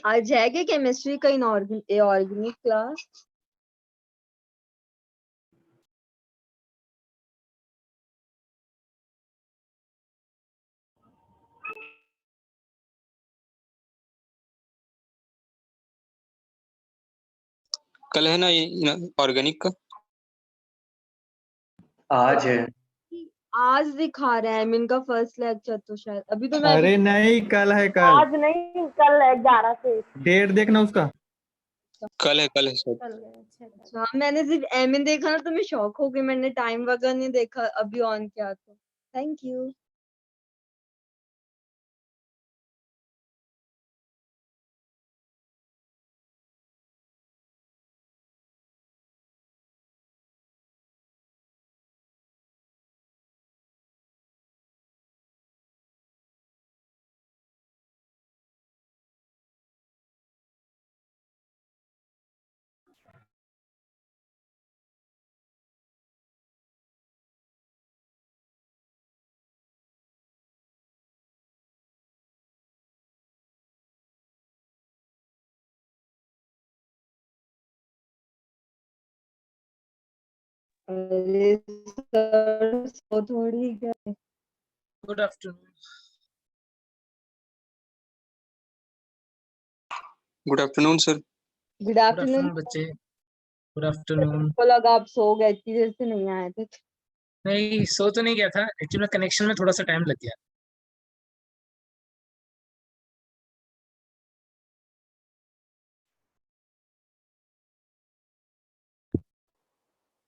आज है क्या केमिस्ट्री का ऑर्गेनिक क्लास? कल है ना ये ऑर्गेनिक का? आज है। आज दिखा रहा है इनका फर्स्ट लेक्चर तो शायद अभी तो मैं अरे नहीं, कल है, कल। आज नहीं, कल है 11 से। डेट देखना उसका। कल है सर। अच्छा, मैंने सिर्फ एम देखा ना तो मैं शॉक हो गई, मैंने टाइम वगैरह नहीं देखा, अभी ऑन किया तो थैंक यू। अरे सर सो थोड़ी क्या। Good afternoon. Good afternoon sir. Good good afternoon afternoon बच्चे। Good afternoon. को लगा आप सो गए, इतनी देर से नहीं आए थे। नहीं, सो तो नहीं गया था, एक्चुअली कनेक्शन में थोड़ा सा टाइम लग गया।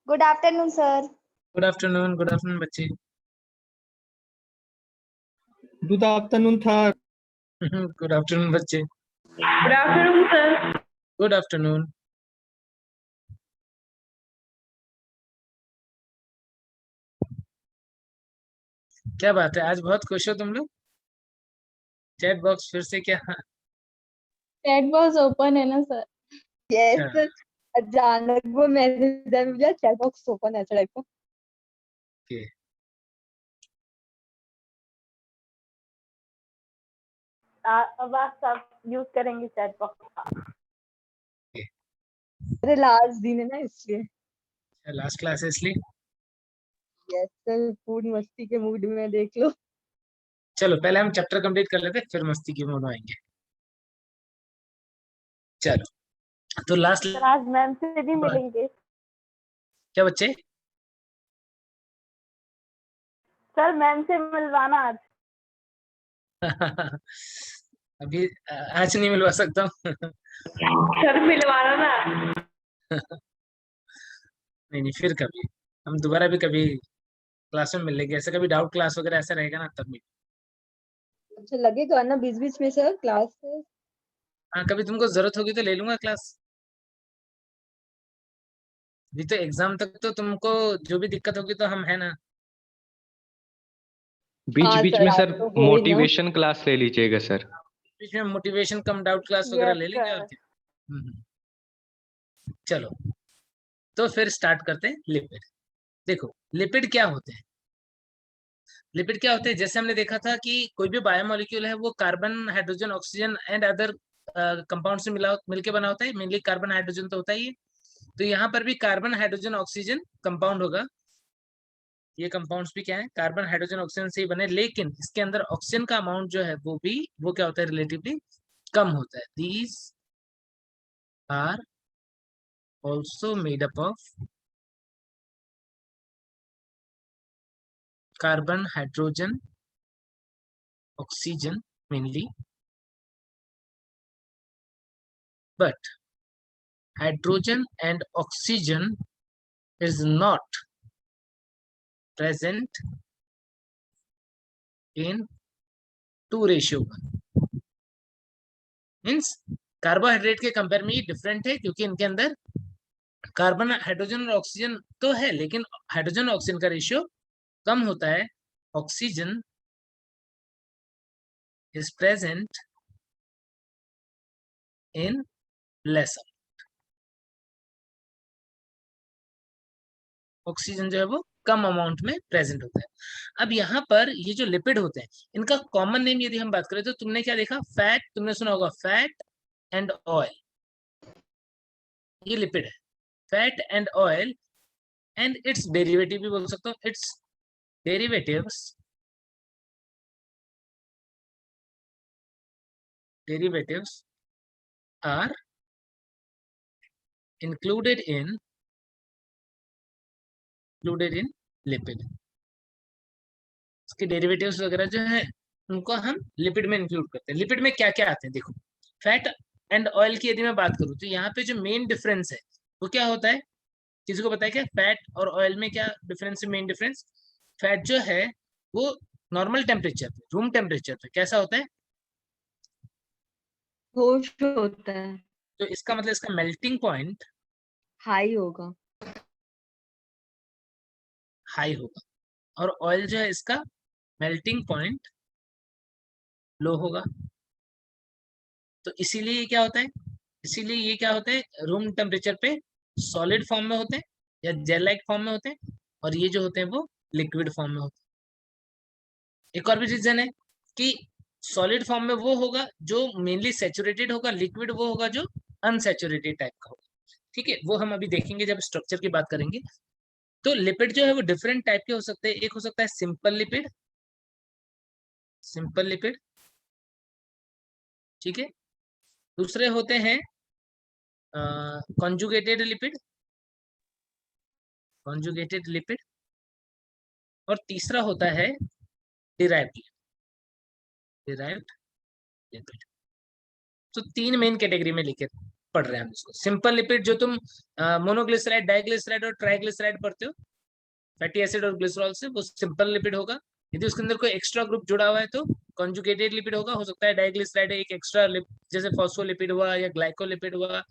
Good afternoon sir. Good afternoon बच्चे। गुड आफ्टरनून था। गुड आफ्टरनून बच्चे। Good afternoon sir. Good afternoon. क्या बात है, आज बहुत खुश हो तुम लोग। चैट बॉक्स फिर से क्या? चैट बॉक्स ओपन है ना सर। यस अच्छा। सर, अचानक वो मैसेज आया, मुझे चैट बॉक्स ओपन है ऐसा टाइप का। ओके। अब आप सब यूज करेंगे चैट बॉक्स। अरे लास्ट दिन है ना इसलिए। लास्ट क्लास है इसलिए। यस सर, पूरी मस्ती के मूड में देख लो। चलो पहले हम चैप्टर कंप्लीट कर लेते हैं, फिर मस्ती के मोड में आएंगे। चलो तो लास्ट सर आज मैम से भी मिलेंगे। क्या बच्चे? सर मैम से मिलवाना आज। अभी आज नहीं मिलवा सकता हूँ। सर मिलवाना ना। नहीं फिर कभी हम दोबारा भी कभी क्लास में मिल लेंगे, ऐसा कभी डाउट क्लास वगैरह ऐसा रहेगा ना तब मिल। अच्छा लगेगा ना बीच बीच में सर क्लास से। हाँ, कभी तुमको जरूरत होगी तो ले लूंगा क्लास। अभी तो एग्जाम तक तो तुमको जो भी दिक्कत होगी तो हम है ना। बीच हाँ बीच सर, में आप सर तो हो ही ना। मोटिवेशन क्लास ले लीजिएगा सर। बीच में मोटिवेशन कम डाउट क्लास वगैरह यस ले लेंगे और सर। क्या। चलो तो फिर स्टार्ट करते हैं लिपिड। देखो लिपिड क्या होते हैं। लिपिड क्या होते हैं, जैसे हमने देखा था कि कोई भी बायोमोलिक्यूल है वो carbon hydrogen oxygen and other compound से मिलके बना होता है। मेनली कार्बन हाइड्रोजन तो होता ही है। तो यहाँ पर भी कार्बन हाइड्रोजन ऑक्सीजन कंपाउंड होगा। ये कंपाउंड्स भी क्या है, कार्बन हाइड्रोजन ऑक्सीजन से ही बने, लेकिन इसके अंदर ऑक्सीजन का अमाउंट जो है वो क्या होता है, रिलेटिवली कम होता है। These are also made up of carbon hydrogen oxygen mainly, but hydrogen and oxygen is not present in 2:1 means carbohydrate के कंपेयर में ये डिफरेंट है, क्योंकि इनके अंदर कार्बन हाइड्रोजन और ऑक्सीजन तो है लेकिन हाइड्रोजन और ऑक्सीजन का रेशियो कम होता है। Oxygen is present in less amount. Oxygen जो है वो कम अमाउंट में प्रेजेंट होता है। अब यहाँ पर ये जो लिपिड होते हैं, इनका कॉमन नेम यदि हम बात करें तो तुमने क्या देखा, फैट, तुमने सुना होगा फैट एंड ऑयल, ये लिपिड है, fat and oil, and it's derivative भी बोल सकता हूँ, it's derivatives are included in lipid. इसके डेरिवेटिव्स वगैरह जो है उनको हम लिपिड में इंक्लूड करते हैं। लिपिड में क्या क्या आते हैं देखो, फैट एंड ऑयल की यदि मैं बात करूं तो यहाँ पे जो मेन डिफरेंस है वो क्या होता है, किसी को पता है क्या फैट और ऑयल में क्या डिफरेंस है? मेन डिफरेंस, फैट जो है वो नॉर्मल टेम्परेचर पे, रूम टेम्परेचर पे कैसा होता है? होश होता है, तो इसका मतलब इसका मेल्टिंग पॉइंट हाई होगा। हाई होगा, और ऑयल जो है इसका मेल्टिंग पॉइंट लो होगा। तो इसीलिए ये क्या होता है, रूम टेम्परेचर पे सॉलिड फॉर्म में होते हैं या जेल लाइक फॉर्म में होते हैं, और ये जो होते हैं वो लिक्विड फॉर्म में होते हैं। एक और भी रीजन है कि सॉलिड फॉर्म में वो होगा जो मेनली सैचुरेटेड होगा, लिक्विड वो होगा जो अनसैचुरेटेड टाइप का होगा। ठीक है, वो हम अभी देखेंगे जब स्ट्रक्चर की बात करेंगे। तो लिपिड जो है वो डिफरेंट टाइप के हो सकते हैं। एक हो सकता है सिंपल लिपिड, ठीक है। दूसरे होते हैं कॉन्जुगेटेड लिपिड, और तीसरा होता है डिराइव्ड लिपिड। तो तीन मेन कैटेगरी में लेके पढ़ रहे हैं हम इसको। सिंपल लिपिड जो तुम मोनोग्लिसराइड, डाइग्लिसराइड और ट्राइग्लिसराइड पढ़ते हो, फैटी एसिड और ग्लिसरॉल से, वो सिंपल लिपिड होगा। यदि उसके अंदर कोई एक्स्ट्रा ग्रुप जुड़ा हुआ है तो कॉन्जुगेटेड लिपिड होगा। हो सकता है डाइग्लिसराइड एक एक्स्ट्रा जैसे फॉस्फोलिपिड हुआ या ग्लाइकोलिपिड हुआ,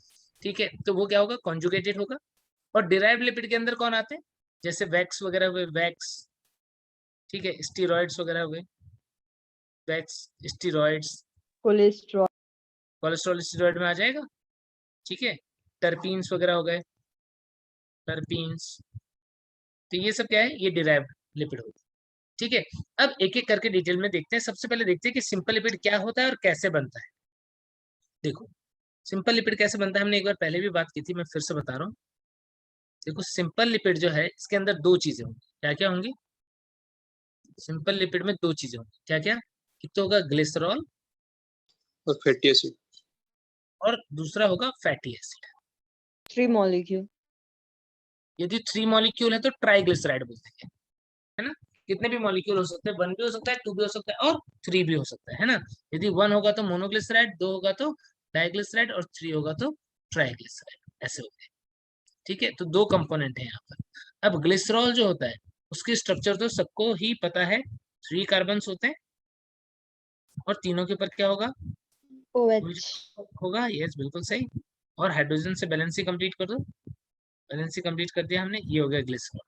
ठीक है, तो वो क्या होगा, कॉन्जुगेटेड होगा। और डिराइव्ड लिपिड के अंदर कौन आते हैं, जैसे वैक्स वगैरह हुए, वैक्स, ठीक है, स्टीरॉइड्स वगैरह हुए, वैक्स, स्टीरॉइड्स, कोलेस्ट्रॉल स्टीरॉइड में आ जाएगा, ठीक है। टर्पीन्स वगैरह हो गए, टर्पीन्स, तो ये सब क्या है, ये डिराइव्ड लिपिड होता है। ठीक है, अब एक एक करके डिटेल में देखते हैं। सबसे पहले देखते हैं कि सिंपल लिपिड क्या होता है और कैसे बनता है। देखो सिंपल लिपिड कैसे बनता है, हमने एक बार पहले भी बात की थी, मैं फिर से बता रहा हूँ। देखो सिंपल लिपिड जो है इसके अंदर दो चीजें होंगी। क्या क्या होंगी? सिंपल लिपिड में दो चीजें होंगी। क्या क्या? एक तो होगा ग्लिसरॉल और फैटी एसिड, और दूसरा होगा फैटी एसिड। 3 मॉलिक्यूल। यदि 3 मॉलिक्यूल है तो ट्राइग्लिसराइड बोलते हैं, है ना। कितने भी मॉलिक्यूल हो सकते हैं, 1 भी हो सकता है, 2 भी हो सकता है, और 3 भी हो सकता है ना। यदि 1 होगा तो मोनोग्लिसराइड, 2 होगा तो डाइग्लिसराइड, और 3 होगा तो ट्राइग्लिसराइड, ऐसे हो गए। ठीक है, तो दो कंपोनेंट है यहाँ पर। अब ग्लिसरॉल जो होता है उसकी स्ट्रक्चर तो सबको ही पता है, 3 कार्बन्स होते हैं, और तीनों के ऊपर क्या होगा, OH। होगा, यस बिल्कुल सही। और हाइड्रोजन से बैलेंस ही कंप्लीट कर दो, बैलेंस ही कंप्लीट कर दिया हमने, ये हो गया ग्लिसरॉल।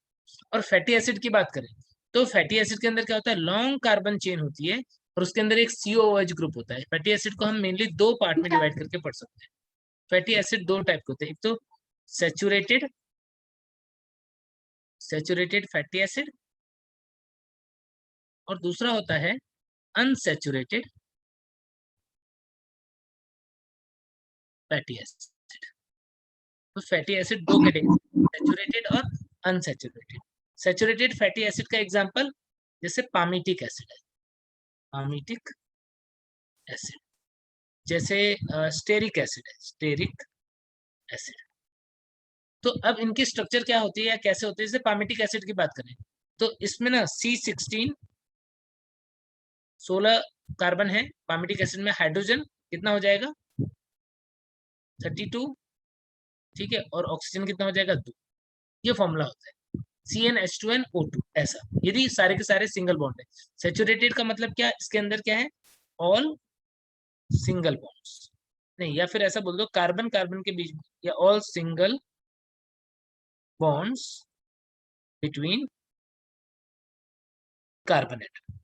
और फैटी एसिड की बात करें तो फैटी एसिड के अंदर क्या होता है, लॉन्ग कार्बन चेन होती है, और उसके अंदर एक COOH ग्रुप होता है। फैटी एसिड को हम मेनली दो पार्ट में डिवाइड करके पढ़ सकते हैं। फैटी एसिड दो टाइप के होते हैं, एक तो सैचुरेटेड फैटी एसिड, और दूसरा होता है अनसैचुरेटेड फैटी एसिड। तो फैटी एसिड दो कैटेगरी, सैचुरेटेड और अनसैचुरेटेड। सैचुरेटेड फैटी एसिड का एग्जांपल जैसे पामिटिक एसिड है, पामिटिक एसिड, जैसे स्टेरिक एसिड है, स्टेरिक एसिड। तो अब इनकी स्ट्रक्चर क्या होती है या कैसे होती है, जैसे पामिटिक एसिड की बात करें तो इसमें ना C16 16 कार्बन है। पामिटिक एसिड में हाइड्रोजन कितना हो जाएगा, 32, ठीक है, और ऑक्सीजन कितना हो जाएगा, 2। ये फॉर्मूला होता है CnH2nO2, ऐसा, यदि सारे के सारे सिंगल बॉन्ड है। सैचुरेटेड का मतलब क्या, इसके अंदर क्या है, ऑल सिंगल बॉन्ड्स, नहीं, या फिर ऐसा बोल दो कार्बन कार्बन के बीच में, या all single bonds between carbon atom.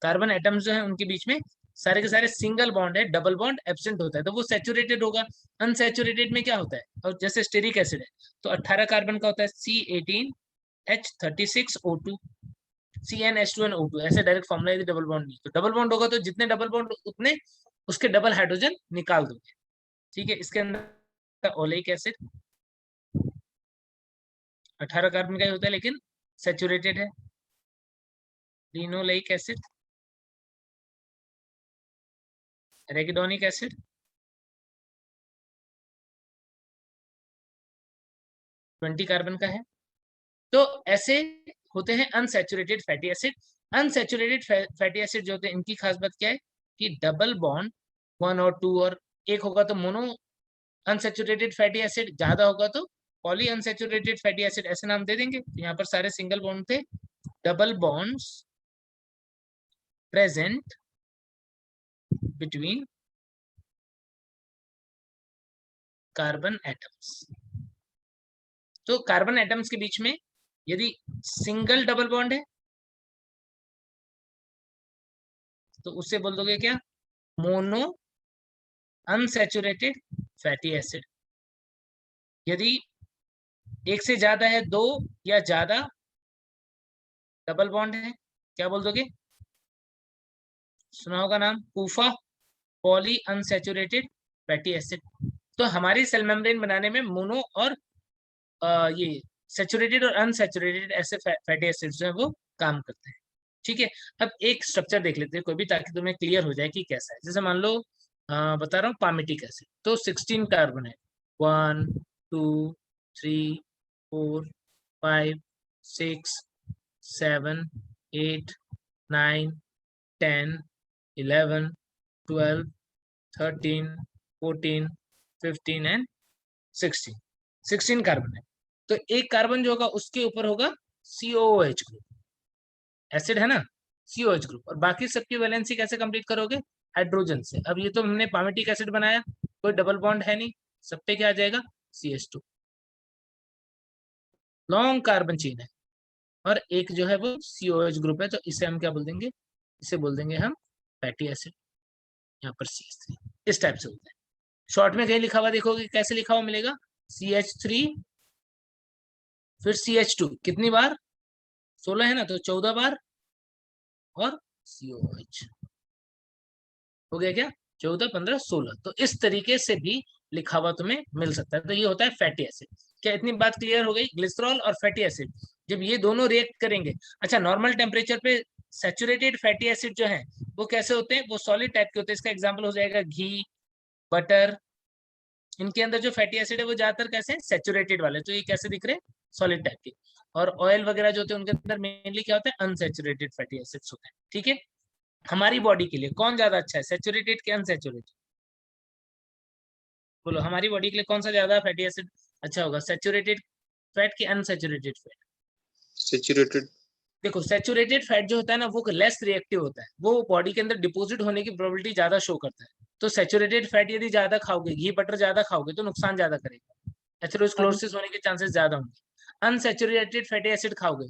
Carbon atoms जो है उनके बीच में सारे के सारे सिंगल बॉन्ड है, डबल बॉन्ड एब्सेंट होता है, तो वो सैचुरेटेड होगा। अनसैचुरेटेड में क्या होता है, और जैसे स्टेरिक एसिड है तो 18 कार्बन का होता है C18H36O2 CnH2nO2, ऐसे डायरेक्ट फॉर्मूला है, डबल बॉन्ड नहीं। तो डबल बॉन्ड होगा तो जितने डबल बॉन्ड उतने उसके डबल हाइड्रोजन निकाल दोगे, ठीक है। इसके अंदर ओलेइक एसिड 18 कार्बन का ही होता है लेकिन सैचुरेटेड है। Linoleic acid, arachidonic acid, twenty carbon का है। तो ऐसे होते हैं unsaturated fatty acid. Unsaturated fatty acid जो होते हैं इनकी खास बात क्या है कि डबल बॉन्ड 1 और 2 और एक होगा तो मोनो अनसैचुरेटेड फैटी एसिड, ज्यादा होगा तो पॉली अनसैचुरेटेड फैटी एसिड, ऐसे नाम दे देंगे। यहाँ पर सारे सिंगल बॉन्ड थे, double bonds present between carbon atoms. तो कार्बन एटम्स के बीच में यदि सिंगल डबल बॉन्ड है तो उससे बोल दोगे क्या, मोनो अनसैचुरेटेड फैटी एसिड। यदि एक से ज्यादा है, 2 या ज्यादा डबल बॉन्ड है, क्या बोल दोगे, सुना होगा नाम पूफा, पॉली अनसैचुरेटेड फैटी एसिड। तो हमारी सेल मेम्ब्रेन बनाने में मोनो और ये सैचुरेटेड और अनसैचुरेटेड ऐसे फैटी एसिड्स जो है वो काम करते हैं, ठीक है। अब एक स्ट्रक्चर देख लेते हैं कोई भी, ताकि तुम्हें क्लियर हो जाए कि कैसा है। जैसे मान लो बता रहा हूँ पामिटिक एसिड, तो 16 कार्बन है, 1 2 3 4 5 6 7 8 9 10 11 12 13 14 15 एंड 16 कार्बन है। तो एक कार्बन जो होगा उसके ऊपर होगा COOH ग्रुप, एसिड है ना, COH ग्रुप, और बाकी सबकी वैलेंसी कैसे कंप्लीट करोगे, हाइड्रोजन से। अब ये तो हमने पामिटिक एसिड बनाया, कोई डबल बॉन्ड है नहीं, सब पे क्या आ जाएगा, CH2, लॉन्ग कार्बन चेन है, और एक जो है वो COH ग्रुप है, तो इसे हम क्या बोल देंगे, इसे बोल देंगे हम फैटी एसिड, यहाँ पर CH3, इस टाइप से होता है। शॉर्ट में कहीं लिखा हुआ देखोगे, कैसे लिखा हुआ मिलेगा, CH3 फिर CH2, कितनी बार, 16 है ना, तो 14 बार, और COH हो गया क्या, 14 15 16। तो इस तरीके से भी लिखा हुआ तुम्हें मिल सकता है। तो ये होता है फैटी एसिड। क्या इतनी बात क्लियर हो गई, ग्लिसरॉल और फैटी एसिड जब ये दोनों रिएक्ट करेंगे, अच्छा नॉर्मल टेम्परेचर पे सैचुरेटेड फैटी एसिड जो है वो कैसे होते हैं, वो सॉलिड टाइप के होते हैं। इसका एग्जाम्पल हो जाएगा घी, बटर, इनके अंदर जो फैटी एसिड है वो ज्यादातर कैसे, सैचुरेटेड वाले, तो ये कैसे दिख रहे हैं, सॉलिड टाइप के। और ऑयल वगैरह जो होते हैं उनके अंदर मेनली क्या होता है, अनसैचुरेटेड फैटी एसिड्स होते हैं, ठीक है। हमारी बॉडी के लिए कौन ज्यादा अच्छा है, सैचुरेटेड के अनसैचुरेटेड, बोलो हमारी बॉडी के लिए कौन सा ज्यादा फैटी एसिड अच्छा होगा, सैचुरेटेड फैट की अनसैचुरेटेड फैट। सैचुरेटेड। देखो सैचुरेटेड फैट जो होता है ना वो लेस रिएक्टिव होता है, वो बॉडी के अंदर डिपॉजिट होने की प्रोबेबिलिटी ज्यादा शो करता है। तो सैचुरेटेड फैट यदि ज्यादा खाओगे, घी बटर ज्यादा खाओगे तो नुकसान ज्यादा करेगा, एथेरोस्क्लेरोसिस होने के चांसेस ज्यादा होंगे। अनसैचुरेटेड फैटी एसिड खाओगे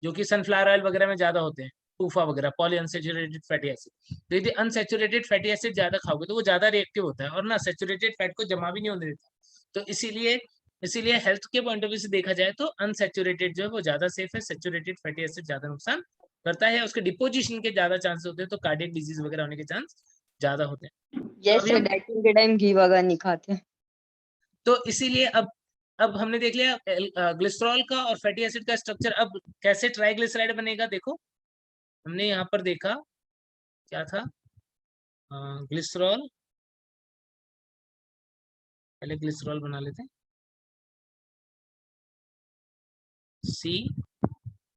जो कि सनफ्लावर ऑयल वगैरह में ज्यादा होते हैं, टूफा वगैरह, पॉली अनसैचुरेटेड फैटी एसिड, तो यदि अनसैचुरेटेड फैटी एसिड ज्यादा खाओगे तो वो ज्यादा रिएक्टिव होता है और ना सैचुरेटेड फैट को जमा भी नहीं होने देता। तो इसीलिए हेल्थ के पॉइंट ऑफ व्यू से देखा जाए तो अनसैचुरेटेड जो है वो ज्यादा सेफ है, सैचुरेटेड फैटी एसिड ज्यादा नुकसान करता है, उसके डिपोजिशन के ज्यादा चांसेस होते हैं, तो कार्डियक डिजीज वगैरह होने के चांस ज्यादा होते हैं। जैसे डाइटिंग के टाइम घी वगैरह नहीं खाते। तो इसीलिए अब हमने देख लिया ग्लिसरॉल का और फैटी एसिड का स्ट्रक्चर। अब कैसे ट्राइग्लिसराइड बनेगा, देखो हमने यहाँ पर देखा क्या था, ग्लिसरॉल, पहले ग्लिसरॉल बना लेते हैं, C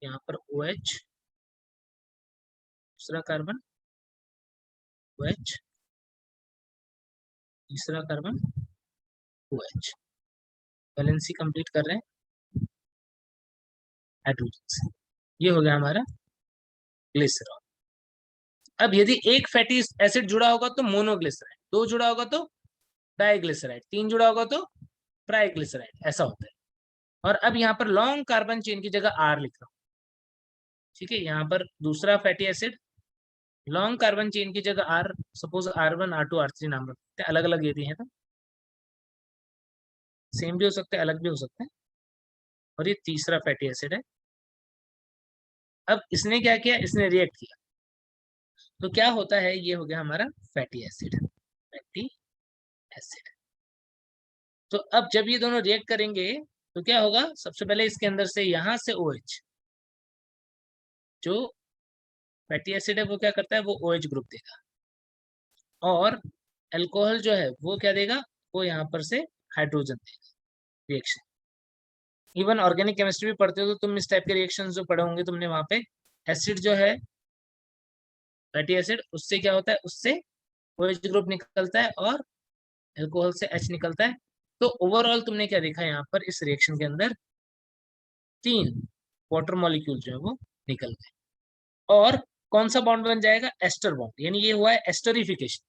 यहाँ पर OH, दूसरा कार्बन OH, तीसरा कार्बन OH, वैलेंसी कंप्लीट कर रहे हैं हाइड्रोजन से, ये हो गया हमारा ग्लिसरॉल। अब यदि एक फैटी एसिड जुड़ा होगा तो मोनोग्लिसराइड, 2 जुड़ा होगा तो डाइग्लिसराइड, 3 जुड़ा होगा तो ट्राइग्लिसराइड, ऐसा होता है। और अब यहाँ पर लॉन्ग कार्बन चेन की जगह R लिख रहा हूँ, ठीक है। यहाँ पर दूसरा fatty acid long carbon chain की जगह are, suppose R1 R2 R3 नाम रखते हैं, अलग अलग यदि है तो सेम भी हो सकते हैं, अलग भी हो सकते हैं। और ये तीसरा फैटी एसिड है। अब इसने क्या किया, इसने रिएक्ट किया, तो क्या होता है, ये हो गया हमारा फैटी एसिड। Fatty acid. तो अब जब ये दोनों रिएक्ट करेंगे तो क्या होगा, सबसे पहले इसके अंदर से यहां से OH, जो फैटी एसिड है वो क्या करता है, वो OH ग्रुप देगा, और अल्कोहल जो है वो क्या देगा, वो यहाँ पर से हाइड्रोजन देगा। रिएक्शन, इवन ऑर्गेनिक केमिस्ट्री भी पढ़ते हो तो तुम इस टाइप के रिएक्शन जो पढ़े होंगे तुमने, वहां पे एसिड जो है फैटी एसिड, उससे क्या होता है, उससे OH ग्रुप निकलता है और अल्कोहल से H निकलता है। तो ओवरऑल तुमने क्या देखा यहाँ पर, इस रिएक्शन के अंदर 3 वाटर मॉलिक्यूल जो है वो निकल गए, और कौन सा बॉन्ड बन जाएगा, एस्टर बॉन्ड, यानी ये हुआ है एस्टरिफिकेशन।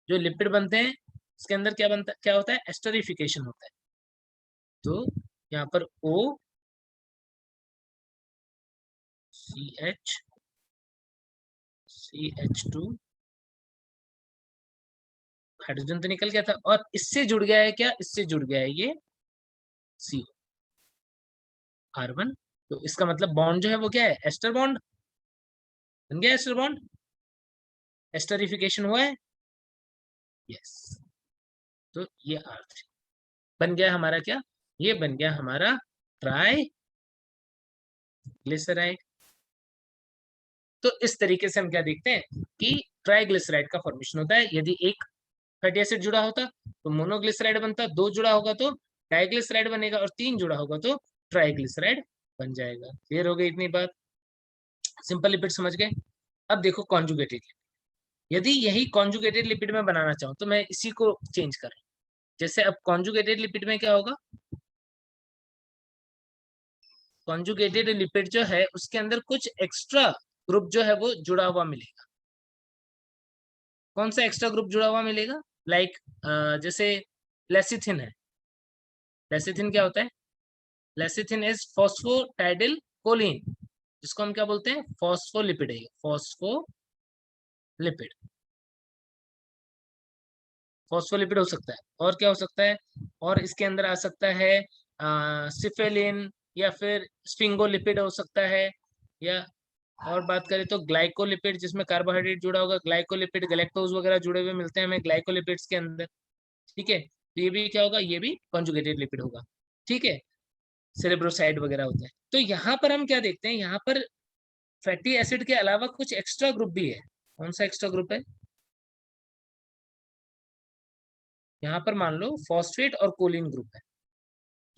जो लिपिड बनते हैं इसके अंदर क्या बनता है, क्या होता है, एस्टरिफिकेशन होता है। तो यहाँ पर O CH CH2 हाइड्रोजन तो निकल गया था, और इससे जुड़ गया है क्या, इससे जुड़ गया है ये CO R1। तो इसका मतलब बॉन्ड जो है वो क्या है, एस्टर बॉन्ड बन गया, एस्टर बॉन्ड, एस्टरिफिकेशन हुआ है, यस। तो ये R3 बन गया हमारा क्या, ये बन गया हमारा ट्राई ग्लिसराइड। तो इस तरीके से हम क्या देखते हैं कि ट्राइग्लिसराइड का फॉर्मेशन होता है। यदि एक फैटी एसिड जुड़ा होता तो मोनोग्लिसराइड बनता, 2 जुड़ा होगा तो डाइग्लिसराइड बनेगा, और 3 जुड़ा होगा तो ट्राइग्लिसराइड बन जाएगा। क्लियर हो गई इतनी बात, सिंपल लिपिड समझ गए। अब देखो कॉन्जुगेटेड लिपिड, यदि यही कॉन्जुगेटेड लिपिड में बनाना चाहूँ तो मैं इसी को चेंज कर, जैसे अब कॉन्जुगेटेड लिपिड में क्या होगा, कॉन्जुगेटेड लिपिड जो है उसके अंदर कुछ एक्स्ट्रा ग्रुप जो है वो जुड़ा हुआ मिलेगा। कौन सा एक्स्ट्रा ग्रुप जुड़ा हुआ मिलेगा, लाइक जैसे लेसिथिन है। लेसिथिन क्या होता है, लेसिथिन इज फॉस्फोटाइडिल कोलिन, जिसको हम क्या बोलते हैं, फॉस्फोलिपिड है, फॉस्फोलिपिड। फॉस्फोलिपिड हो सकता है, और क्या हो सकता है, और इसके अंदर आ सकता है सिफेलिन, या फिर स्फिंगोलिपिड हो सकता है, या और बात करें तो ग्लाइकोलिपिड, जिसमें कार्बोहाइड्रेट जुड़ा होगा, ग्लाइकोलिपिड, गैलेक्टोज वगैरह जुड़े हुए मिलते हैं हमें ग्लाइकोलिपिड्स के अंदर। ठीक है, तो ये भी क्या होगा, ये भी कॉन्जुगेटेड लिपिड होगा। ठीक है, सेरेब्रोसाइड वगैरह होता है। तो यहाँ पर हम क्या देखते हैं, यहाँ पर फैटी एसिड के अलावा कुछ एक्स्ट्रा ग्रुप भी है। कौन सा एक्स्ट्रा ग्रुप है, यहाँ पर मान लो फॉस्फेट और कोलिन ग्रुप है।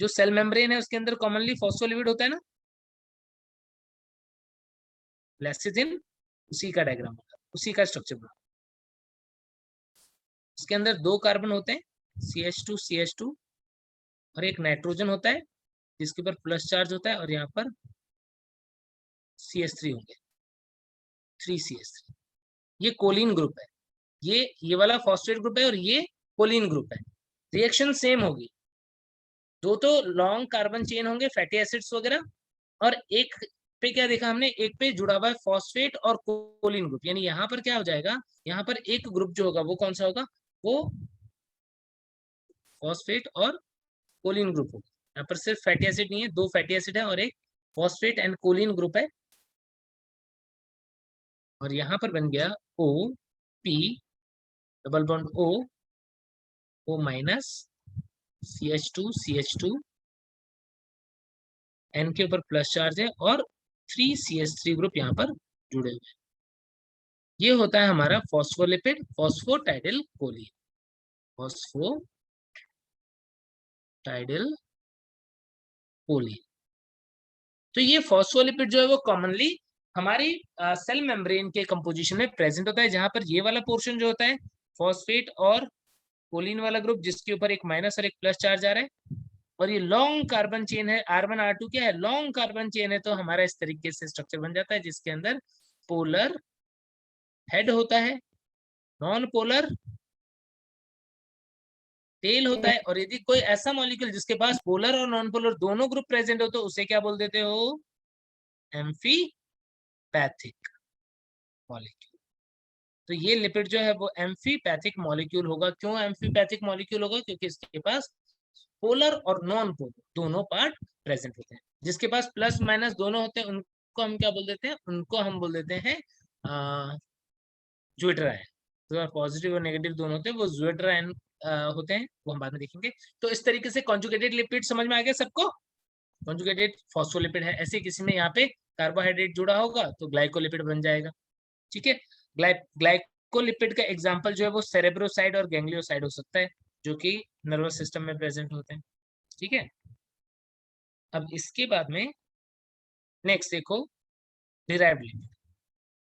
जो सेल मेम्ब्रेन है उसके अंदर कॉमनली फॉस्फोलिपिड होता है ना, लेसिथिन उसी का डायग्राम होता है, उसी का स्ट्रक्चर बना। इसके अंदर 2 कार्बन होते हैं, CH2 और एक नाइट्रोजन होता है जिसके ऊपर प्लस चार्ज होता है, और यहाँ पर CH3 होंगे, 3CH3। ये कोलिन ग्रुप है, ये वाला फॉस्फेट ग्रुप है और ये कोलिन ग्रुप है। रिएक्शन सेम होगी, 2 तो लॉन्ग कार्बन चेन होंगे फैटी एसिड्स वगैरह, और एक पे क्या देखा हमने, एक पे जुड़ा हुआ है फॉस्फेट और कोलिन ग्रुप। यानी यहाँ पर क्या हो जाएगा, यहाँ पर एक ग्रुप जो होगा वो कौन सा होगा, वो फॉस्फेट और कोलिन ग्रुप होगा। यहाँ पर सिर्फ फैटी एसिड नहीं है, 2 फैटी एसिड है और एक फॉस्फेट एंड कोलिन ग्रुप है। और यहाँ पर बन गया OP double bond O minus CH2 N के ऊपर प्लस चार्ज है, और 3CH3 ग्रुप यहाँ पर जुड़े हुए हैं। ये होता है हमारा phospholipid, phosphatidylcholine, phosphatidylcholine. तो ये फॉस्फोलिपिड जो है वो कॉमनली हमारी सेल मेम्ब्रेन के कंपोजिशन में प्रेजेंट होता है, जहां पर ये वाला पोर्शन जो होता है फॉस्फेट और कोलिन वाला ग्रुप, जिसके ऊपर एक माइनस और एक प्लस चार्ज आ रहा है, और ये लॉन्ग कार्बन चेन है, R1 R2 क्या है, लॉन्ग कार्बन चेन है। तो हमारा इस तरीके से स्ट्रक्चर बन जाता है, जिसके अंदर पोलर हेड होता है, नॉन पोलर टेल होता है, और यदि कोई ऐसा मॉलिक्यूल जिसके पास पोलर और नॉन पोलर दोनों ग्रुप प्रेजेंट हो तो उसे क्या बोल देते हो, एम्फीपैथिक मॉलिक्यूल। तो ये लिपिड जो है वो एम्फीपैथिक मॉलिक्यूल होगा। क्यों एम्फीपैथिक मॉलिक्यूल होगा? क्योंकि इसके पास पोलर और नॉन पोलर दोनों पार्ट प्रेजेंट होते हैं। जिसके पास प्लस माइनस दोनों होते हैं उनको हम क्या बोल देते हैं? उनको हम बोल देते हैं ज्विटर आयन। तो पॉजिटिव और नेगेटिव दोनों होते हैं वो ज्विटर आयन होते हैं, वो हम बाद में देखेंगे। तो इस तरीके से कॉन्जुगेटेड लिपिड समझ में आ गया सबको? कॉन्जुगेटेड फॉस्फोलिपिड है, ऐसे किसी में यहाँ पे कार्बोहाइड्रेट जुड़ा होगा तो ग्लाइकोलिपिड बन जाएगा। ठीक है, ग्लाइकोलिपिड का एग्जांपल जो है वो सेरेब्रोसाइड और गैंग्लियोसाइड हो सकता है, जो कि नर्वस सिस्टम में प्रेजेंट होते हैं। ठीक है, अब इसके बाद में नेक्स्ट देखो डिराइव्ड लिपिड।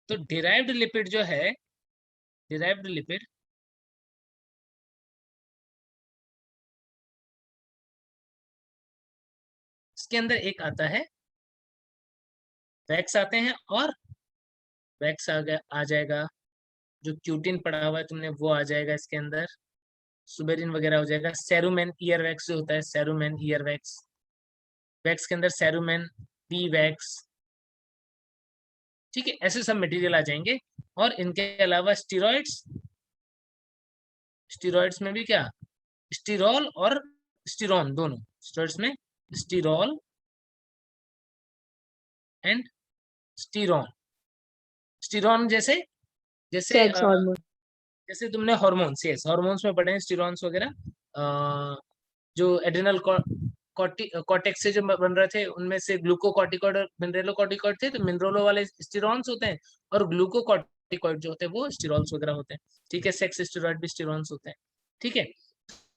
तो डिराइव्ड लिपिड जो है, डिराइव्ड लिपिड इसके अंदर एक आता है वैक्स आते हैं, और वैक्स आ जाएगा, जो क्यूटिन पड़ा हुआ है तुमने वो आ जाएगा इसके अंदर, सुबेरिन वगैरह हो जाएगा। सेरुमेन ईयर वैक्स जो होता है, सेरुमेन ईयर वैक्स, वैक्स के अंदर सेरुमेन, पी वैक्स। ठीक है, ऐसे सब मटेरियल आ जाएंगे। और इनके अलावा स्टीरॉइड्स, स्टीरॉइड्स में भी क्या, स्टीरॉल और स्टीरॉन दोनों, स्टीरॉइड्स में स्टीरॉल एंड स्टीरॉन। स्टीरॉन जैसे जैसे सेक्स हार्मोन। जैसे तुमने हॉर्मोन्स, यस हॉर्मोन्स में पढ़े हैं स्टीरॉन्स वगैरह, जो एड्रिनल कॉर्टेक्स से जो बन रहे थे उनमें से ग्लूकोकॉर्टिकॉइड और मिनरलोकॉर्टिकॉइड थे, तो मिनरलो वाले स्टीरॉन्स होते हैं और ग्लूकोकॉर्टिकॉइड जो होते हैं वो स्टीरॉल्स वगैरह होते हैं। ठीक है, सेक्स स्टीरॉइड भी स्टीरॉन्स होते हैं। ठीक है,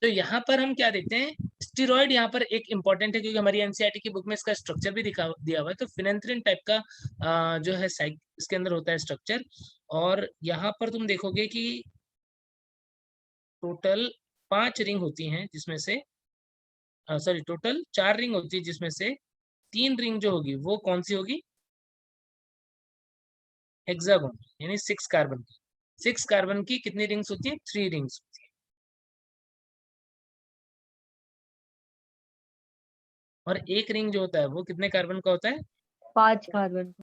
तो यहाँ पर हम क्या देखते हैं, स्टीरॉइड यहाँ पर एक इंपॉर्टेंट है क्योंकि हमारी एनसीईआरटी की बुक में इसका स्ट्रक्चर भी दिया हुआ है। तो फिनेंथ्रिन टाइप का जो है इसके अंदर होता है स्ट्रक्चर। और यहाँ पर तुम देखोगे कि टोटल 5 रिंग होती हैं, जिसमें से सॉरी टोटल 4 रिंग होती है, जिसमें से 3 रिंग जो होगी वो कौन सी होगी? हेक्सागोन, यानी 6 कार्बन की। 6 कार्बन की कितनी रिंग्स होती है? 3 रिंग्स होती है। और एक रिंग जो होता है वो कितने कार्बन का होता है? 5 कार्बन।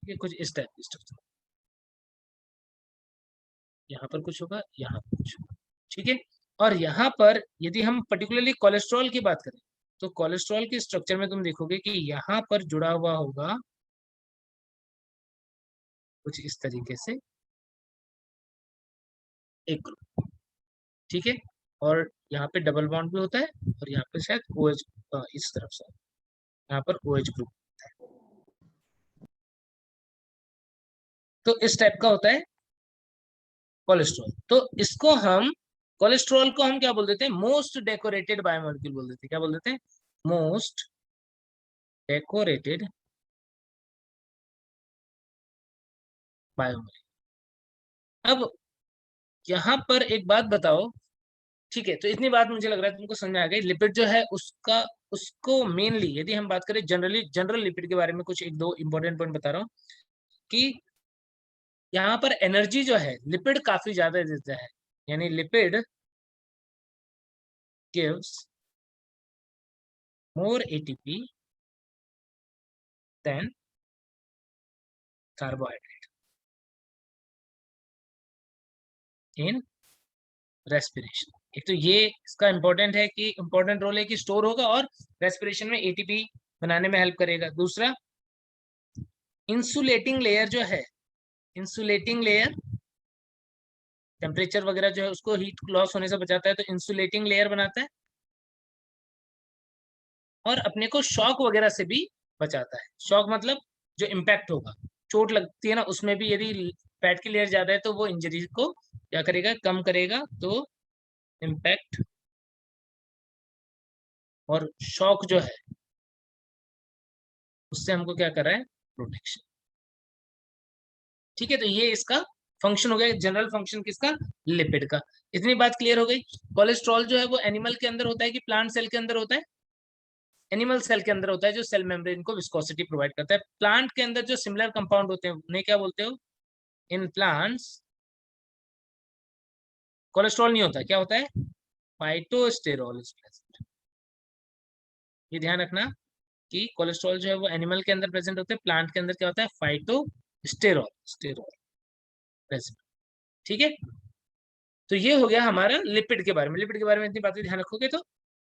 ये कुछ इस टाइप की स्ट्रक्चर, यहाँ पर कुछ होगा, यहाँ पर कुछ होगा। ठीक है, और यहाँ पर यदि हम पर्टिकुलरली कोलेस्ट्रॉल की बात करें तो कोलेस्ट्रॉल के स्ट्रक्चर में तुम देखोगे कि यहाँ पर जुड़ा हुआ होगा कुछ इस तरीके से एक ग्रुप। ठीक है, और यहाँ पे डबल बॉन्ड भी होता है, और यहाँ पे शायद OH इस तरफ से यहाँ पर OH ग्रुप होता है। तो इस टाइप का होता है कोलेस्ट्रॉल। तो इसको हम, कोलेस्ट्रॉल को हम क्या बोल देते हैं? मोस्ट डेकोरेटेड बायोमोलिक्यूल बोल देते हैं। क्या बोल देते हैं? Most decorated biomolecule. अब यहाँ पर एक बात बताओ, ठीक है, तो इतनी बात मुझे लग रहा है तुमको समझ में आ गई। लिपिड जो है उसका, उसको मेनली यदि हम बात करें जनरली, जनरल लिपिड के बारे में कुछ एक दो इंपॉर्टेंट पॉइंट बता रहा हूँ कि यहाँ पर एनर्जी जो है लिपिड काफी ज्यादा देता है, यानी lipid gives more ATP than carbohydrate in respiration. एक तो ये इसका इंपॉर्टेंट है कि इंपॉर्टेंट रोल है कि स्टोर होगा और रेस्पिरेशन में एटीपी बनाने में हेल्प करेगा। दूसरा, इंसुलेटिंग लेयर जो है, इंसुलेटिंग लेयर टेम्परेचर वगैरह जो है उसको हीट लॉस होने से बचाता है, तो इंसुलेटिंग लेयर बनाता है। और अपने को शॉक वगैरह से भी बचाता है। शॉक मतलब जो इम्पैक्ट होगा, चोट लगती है ना, उसमें भी यदि फैट की लेयर ज्यादा है तो वो इंजरी को क्या करेगा? कम करेगा। तो इम्पैक्ट और शॉक जो है उससे हमको क्या कर रहा है? प्रोटेक्शन। ठीक है, तो ये इसका फंक्शन हो गया, जनरल फंक्शन किसका? लिपिड का। इतनी बात क्लियर हो गई। कोलेस्ट्रॉल जो है वो एनिमल के अंदर होता है कि प्लांट सेल के अंदर होता है? एनिमल सेल के अंदर होता है, जो सेल मेम्ब्रेन को विस्कोसिटी प्रोवाइड करता है। प्लांट के अंदर जो सिमिलर कंपाउंड होते हैं उन्हें क्या बोलते हो? इन प्लांट्स कोलेस्ट्रॉल नहीं होता, क्या होता है? Phytosterol is present. ये ध्यान रखना कि कोलेस्ट्रॉल जो है वो एनिमल के अंदर प्रेजेंट होते हैं, प्लांट के अंदर क्या होता है? फाइटोस्टेरॉल। Sterol present. ठीक है, तो ये हो गया हमारा लिपिड के बारे में। लिपिड के बारे में इतनी बातें ध्यान रखोगे तो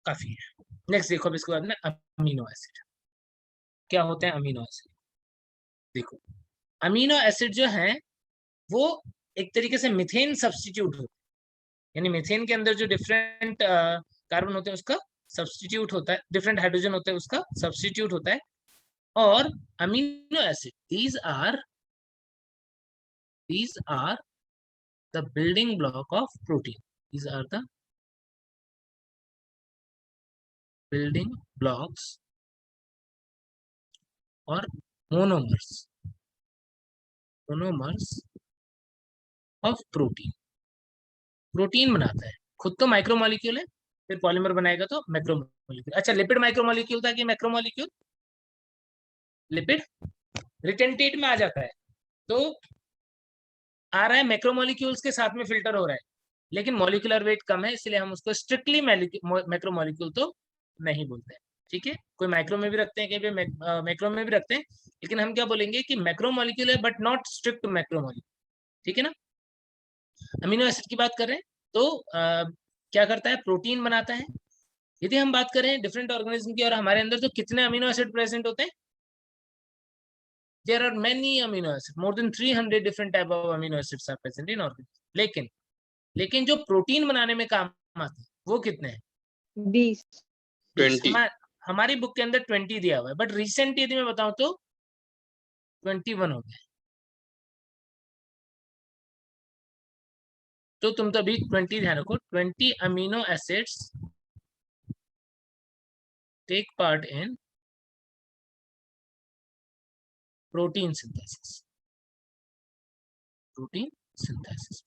काफी है। नेक्स्ट देखो अब इसके बाद में अमीनो एसिड। क्या होते हैं अमीनो एसिड? देखो अमीनो एसिड जो है वो एक तरीके से मीथेन सब्स्टिट्यूट होता है, यानी मीथेन के अंदर जो डिफरेंट कार्बन होते हैं उसका सब्स्टिट्यूट होता है, डिफरेंट हाइड्रोजन होते हैं उसका सब्स्टिट्यूट होता है। और amino acid these are the building block of protein. These are the building blocks or monomers of protein. Protein बनाता है, खुद तो माइक्रोमोलिक्यूल है, फिर पॉलीमर बनाएगा तो मैक्रोमोलिक्यूल। अच्छा, लिपिड माइक्रोमोलिक्यूल था कि मैक्रोमोलिक्यूल? लिपिड रिटेंटेट में आ जाता है, तो आ रहा है मैक्रोमोलिक्यूल्स के साथ में फिल्टर हो रहा है, लेकिन मॉलिक्यूलर वेट कम है, इसलिए हम उसको स्ट्रिक्टली मैक्रोमोलिक्यूल तो नहीं बोलते हैं। ठीक है, कोई माइक्रो में भी रखते हैं, कहीं पे मैक्रो में भी रखते हैं, लेकिन हम क्या बोलेंगे कि मैक्रोमोलिक्यूल है बट नॉट स्ट्रिक्ट मैक्रोमोलिक्यूल। ठीक है ना। अमीनो एसिड की बात कर रहे हैं तो क्या करता है? प्रोटीन बनाता है। यदि हम बात करें डिफरेंट ऑर्गेनिज्म की और हमारे अंदर, तो कितने अमीनो एसिड प्रेजेंट होते हैं? There are many amino acids, more than 300 different type of amino acids are present in organism. लेकिन जो प्रोटीन बनाने में काम आते हैं वो कितने हैं? 20। 20। हमारी बुक के अंदर 20 दिया हुआ है, बट रिसेंट यदि मैं बताऊं तो 21 हो गए। तो तुम तो अभी 20 ध्यान रखो, 20 amino acids take part in protein synthesis.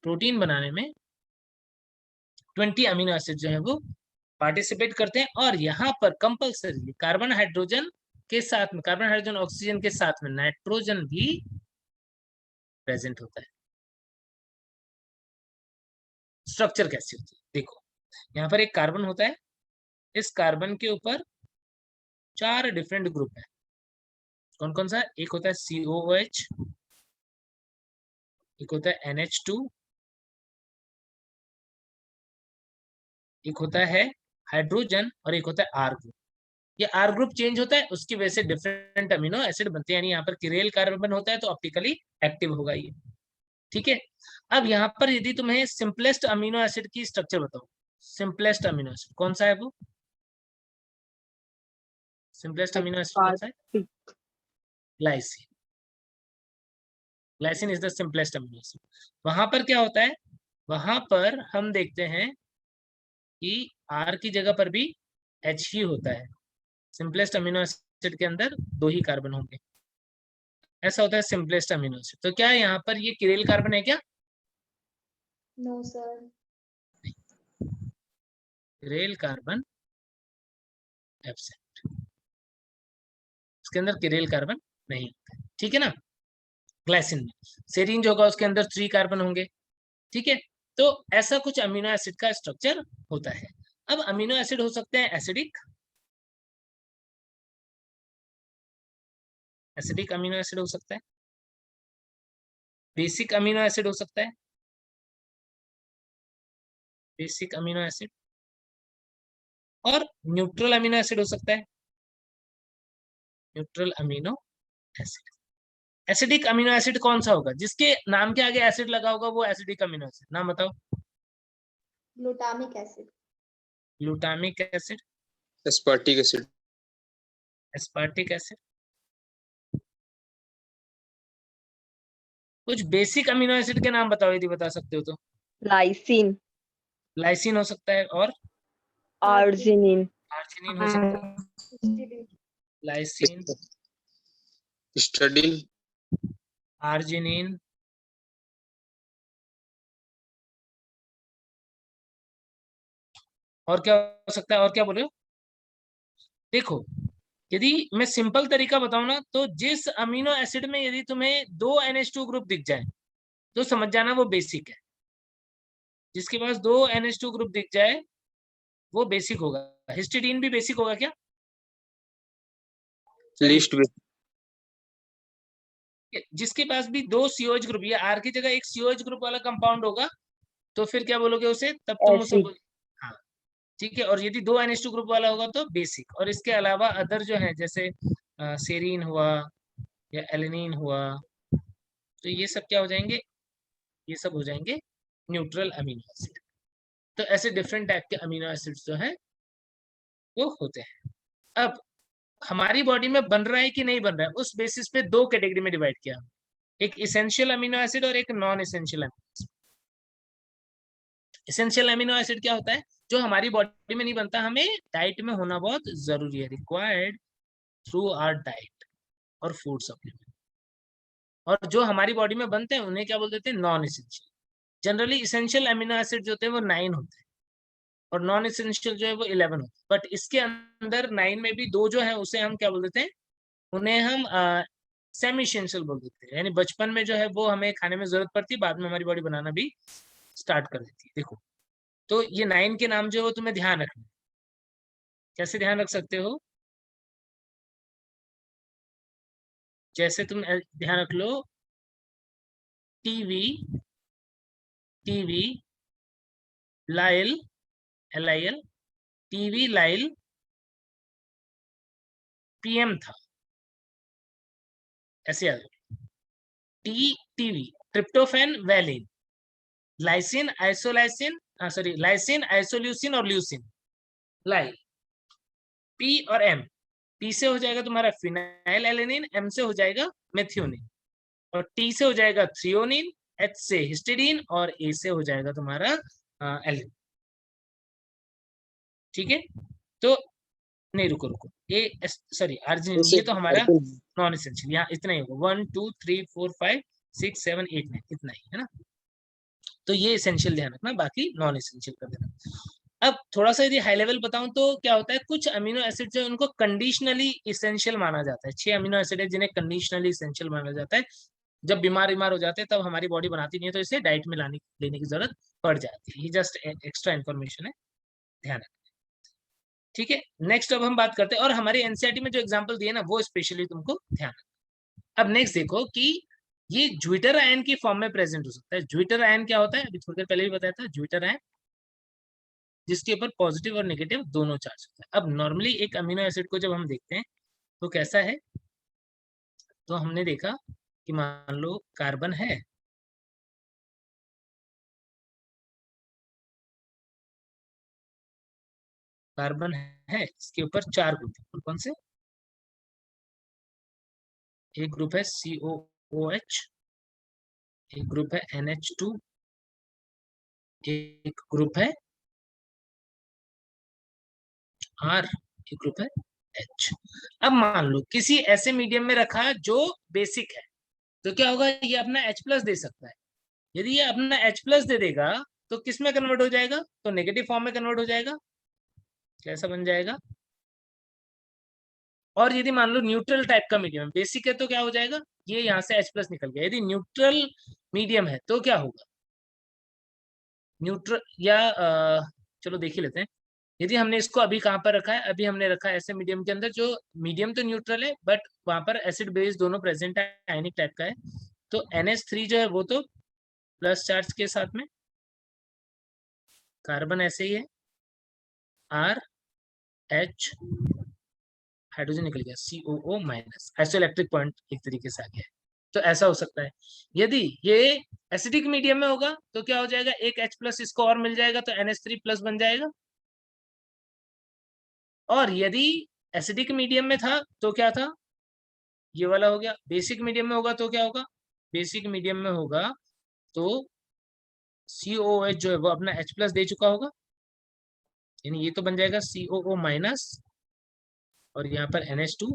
Protein बनाने में 20 अमीनो एसिड जो है वो पार्टिसिपेट करते हैं। और यहाँ पर कंपल्सरी कार्बन हाइड्रोजन के साथ में, कार्बन हाइड्रोजन ऑक्सीजन के साथ में नाइट्रोजन भी प्रेजेंट होता है। स्ट्रक्चर कैसी होती है? देखो यहाँ पर एक कार्बन होता है, इस कार्बन के ऊपर 4 डिफरेंट ग्रुप है। कौन कौन सा? एक होता है COOH, एक होता है NH2, एक होता है हाइड्रोजन और एक होता है R ग्रुप। ये R ग्रुप चेंज होता है, उसकी वजह से डिफरेंट अमीनो एसिड बनते हैं। यानी यहाँ पर किरेल कार्बन होता है तो ऑप्टिकली एक्टिव होगा ये। ठीक है, अब यहाँ पर यदि तुम्हें सिंपलेस्ट अमीनो एसिड की स्ट्रक्चर बताओ, सिंपलेस्ट अमीनो एसिड कौन सा है? वो सिंपलेस्ट अमीनो एसिड कौन सा है? Glycine. Glycine is the simplest amino acid. वहां पर क्या होता है? वहां पर हम देखते हैं कि R की जगह पर भी H ही होता है। सिंपलेस्ट अमीनो एसिड के अंदर 2 ही कार्बन होंगे, ऐसा होता है सिंपलेस्ट अमीनो एसिड। तो क्या यहाँ पर ये किरेल कार्बन है क्या? No, sir. Chiral carbon absent, इसके अंदर किरेल कार्बन नहीं होता है। ठीक है ना। ग्लाइसिन में सेरीन जो होगा उसके अंदर 3 कार्बन होंगे। ठीक है, तो ऐसा कुछ अमीनो एसिड का स्ट्रक्चर होता है। अब अमीनो एसिड हो सकते हैं एसिडिक, एसिडिक अमीनो एसिड हो सकता है, बेसिक अमीनो एसिड हो सकता है, बेसिक अमीनो एसिड, और न्यूट्रल अमीनो एसिड हो सकता है, neutral amino acid. Acidic amino acid कौन सा होगा? जिसके नाम के आगे एसिड लगा होगा वो एसिडिक अमीनो एसिड। नाम बताओ। Glutamic acid. Glutamic acid, aspartic acid, aspartic acid. कुछ बेसिक अमीनो एसिड के नाम बताओ यदि बता सकते हो तो। लाइसिन, लाइसिन हो सकता है, और आर्जिनिन, आर्जिनिन हो सकता है। लाइसिन, स्टडीन, आर्जिनिन, और क्या हो सकता है? और क्या बोल रहे हो? देखो यदि मैं सिंपल तरीका बताऊं ना, तो जिस अमीनो एसिड में यदि तुम्हें 2 NH2 ग्रुप दिख जाए तो समझ जाना वो बेसिक है। जिसके पास 2 NH2 ग्रुप दिख जाए वो बेसिक होगा। हिस्टिडीन भी बेसिक होगा क्या? लीस्ट जिसके पास भी दो COH ग्रुप या R की जगह एक COH ग्रुप वाला कंपाउंड होगा तो फिर क्या बोलोगे उसे, तब तुम उसे Acid. हाँ ठीक है। और यदि दो NH2 ग्रुप वाला होगा तो बेसिक। और इसके अलावा अदर जो है जैसे सेरीन हुआ या एलेनिन हुआ, तो ये सब क्या हो जाएंगे, ये सब हो जाएंगे न्यूट्रल अमीनो एसिड। तो ऐसे डिफरेंट टाइप के अमीनो एसिड्स जो है वो होते हैं। अब हमारी बॉडी में बन रहा है कि नहीं बन रहा है, उस बेसिस पे दो कैटेगरी में डिवाइड किया, एक इसेंशियल अमीनो एसिड और एक non essential amino acid. Essential amino acid क्या होता है, जो हमारी बॉडी में नहीं बनता, हमें डाइट में होना बहुत जरूरी है, रिक्वायर्ड थ्रू आवर डाइट और फूड सप्लीमेंट। और जो हमारी बॉडी में बनते हैं उन्हें क्या बोल देते हैं, non essential. Generally essential amino acid जो होते हैं वो 9 होते हैं और नॉन इसेंशियल जो है वो 11 होते हैं। बट इसके अंदर 9 में भी दो जो है उसे हम क्या बोल देते हैं, उन्हें हम सेमी इसेंशियल बोल देते हैं। यानी बचपन में जो है वो हमें खाने में जरूरत पड़ती है, बाद में हमारी बॉडी बनाना भी स्टार्ट कर देती है। देखो तो ये 9 के नाम जो है वो तुम्हें ध्यान रखना है। कैसे ध्यान रख सकते हो, जैसे तुम ध्यान रख लो, टीवी, टीवी लाइल, LIL, टीवी लाइल PM था, ऐसे याद रखो। TV tryptophan valine, lysine isoleucine, sorry lysine isoleucine और ल्यूसिन, लाइल। P और M, P से हो जाएगा तुम्हारा फिनाइल एलेनिन, M से हो जाएगा मेथियोनिन, और T से हो जाएगा थ्रियोनिन, H से हिस्टिडीन और A से हो जाएगा तुम्हारा एलिन। ठीक है, तो नहीं रुको रुको, सॉरी अर्जिनिन, ये तो हमारा नॉन एसेंशियल, यहाँ इतना ही होगा, 1 2 3 4 5 6 7 8 9, इतना ही है ना। तो ये एसेंशियल ध्यान रखना, बाकी नॉन एसेंशियल कर देना। अब थोड़ा सा यदि हाई लेवल बताऊं तो क्या होता है, कुछ अमीनो एसिड जो उनको कंडीशनली इसेंशियल माना जाता है। 6 अमीनो एसिड है जिन्हें कंडीशनली इसेंशियल माना जाता है। जब बीमार हो जाते हैं तब हमारी बॉडी बनाती नहीं है, तो इसे डाइट में लेने की जरूरत पड़ जाती है। ये जस्ट एक्स्ट्रा इन्फॉर्मेशन है, ध्यान रखना। ठीक है, नेक्स्ट अब हम बात करते हैं, और हमारे एनसीईआरटी में जो एग्जांपल दिए ना वो स्पेशली तुमको ध्यान रखना। अब नेक्स्ट देखो कि ये ज्विटर आयन की फॉर्म में प्रेजेंट हो सकता है। ज्विटर आयन क्या होता है, अभी थोड़ी देर पहले भी बताया था, ज्विटर आयन जिसके ऊपर पॉजिटिव और नेगेटिव दोनों चार्ज होता है। अब नॉर्मली एक अमीनो एसिड को जब हम देखते हैं तो कैसा है, तो हमने देखा कि मान लो कार्बन है, कार्बन है, इसके ऊपर 4 ग्रुप है। कौन से, एक ग्रुप है COOH, एक ग्रुप है NH2, एक ग्रुप है R, एक ग्रुप है H। अब मान लो किसी ऐसे मीडियम में रखा जो बेसिक है, तो क्या होगा, ये अपना H+ दे सकता है। यदि ये अपना H+ दे देगा तो किस में कन्वर्ट हो जाएगा, तो नेगेटिव फॉर्म में कन्वर्ट हो जाएगा। कैसा बन जाएगा, और यदि मान लो न्यूट्रल टाइप का मीडियम है, बेसिक है, तो क्या हो जाएगा, ये यहाँ से H+ निकल गया। यदि न्यूट्रल मीडियम है तो क्या होगा, न्यूट्रल या चलो देख ही लेते हैं। यदि हमने इसको अभी कहाँ पर रखा है, अभी हमने रखा है ऐसे मीडियम के अंदर जो मीडियम तो न्यूट्रल है बट वहां पर एसिड बेस दोनों प्रेजेंट है, आयनिक टाइप का है। तो NH3 जो है वो तो प्लस चार्ज के साथ में, कार्बन ऐसे ही है, R H, हाइड्रोजन निकल गया COO-, आइसोइलेक्ट्रिक पॉइंट एक तरीके से आ गया है। तो ऐसा हो सकता है। यदि ये एसिडिक मीडियम में होगा तो क्या हो जाएगा, एक H+ इसको और मिल जाएगा तो NH3+ बन जाएगा। और यदि एसिडिक मीडियम में था तो क्या था, ये वाला हो गया। बेसिक मीडियम में होगा तो क्या होगा, बेसिक मीडियम में होगा तो COOH जो है वो अपना H+ दे चुका होगा, यानी ये तो बन जाएगा COO-, और यहाँ पर NH2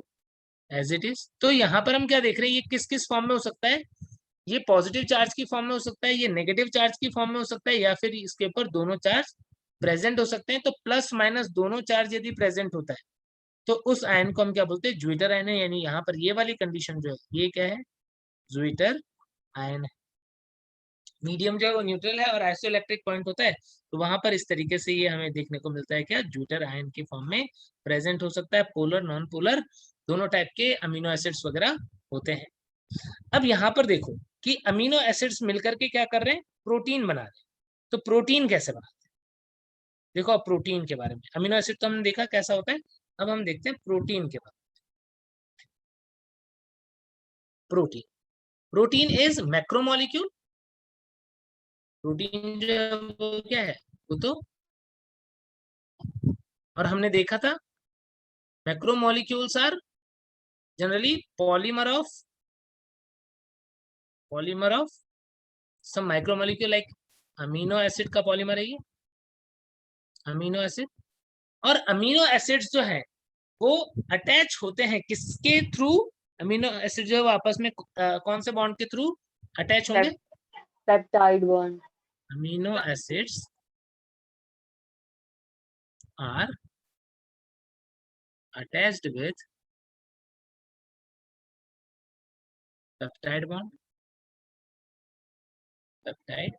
एज इट इज। तो यहाँ पर हम क्या देख रहे हैं, ये किस किस फॉर्म में हो सकता है, ये पॉजिटिव चार्ज की फॉर्म में हो सकता है, ये नेगेटिव चार्ज की फॉर्म में हो सकता है, या फिर इसके ऊपर दोनों चार्ज प्रेजेंट हो सकते हैं। तो प्लस माइनस दोनों चार्ज यदि प्रेजेंट होता है तो उस आयन को हम क्या बोलते हैं, ज्विटर आयन है। यानी यहाँ पर ये वाली कंडीशन जो है ये क्या है, ज्विटर आयन है। मीडियम जो है वो न्यूट्रल है और आइसोइलेक्ट्रिक पॉइंट होता है, तो वहां पर इस तरीके से ये हमें देखने को मिलता है क्या, ज्विटर आयन की फॉर्म में प्रेजेंट हो सकता है। पोलर नॉन पोलर दोनों टाइप के अमीनो एसिड्स वगैरह होते हैं। अब यहाँ पर देखो कि अमीनो एसिड्स मिलकर के क्या कर रहे हैं, प्रोटीन बना रहे हैं। तो प्रोटीन कैसे बनाते हैं, देखो अब प्रोटीन के बारे में, अमीनो एसिड तो हमने देखा कैसा होता है, अब हम देखते हैं प्रोटीन के बारे में। Protein is macromolecule. प्रोटीन जो है वो क्या है, वो तो, और हमने देखा था macromolecules are generally polymer of some micromolecule, like amino acid का पॉलीमर है ये अमीनो एसिड। और अमीनो एसिड्स जो है वो अटैच होते हैं किसके थ्रू, अमीनो एसिड जो है वो आपस में कौन से बॉन्ड के थ्रू अटैच होंगे, peptide bond. Amino acids are attached with peptide bond, peptide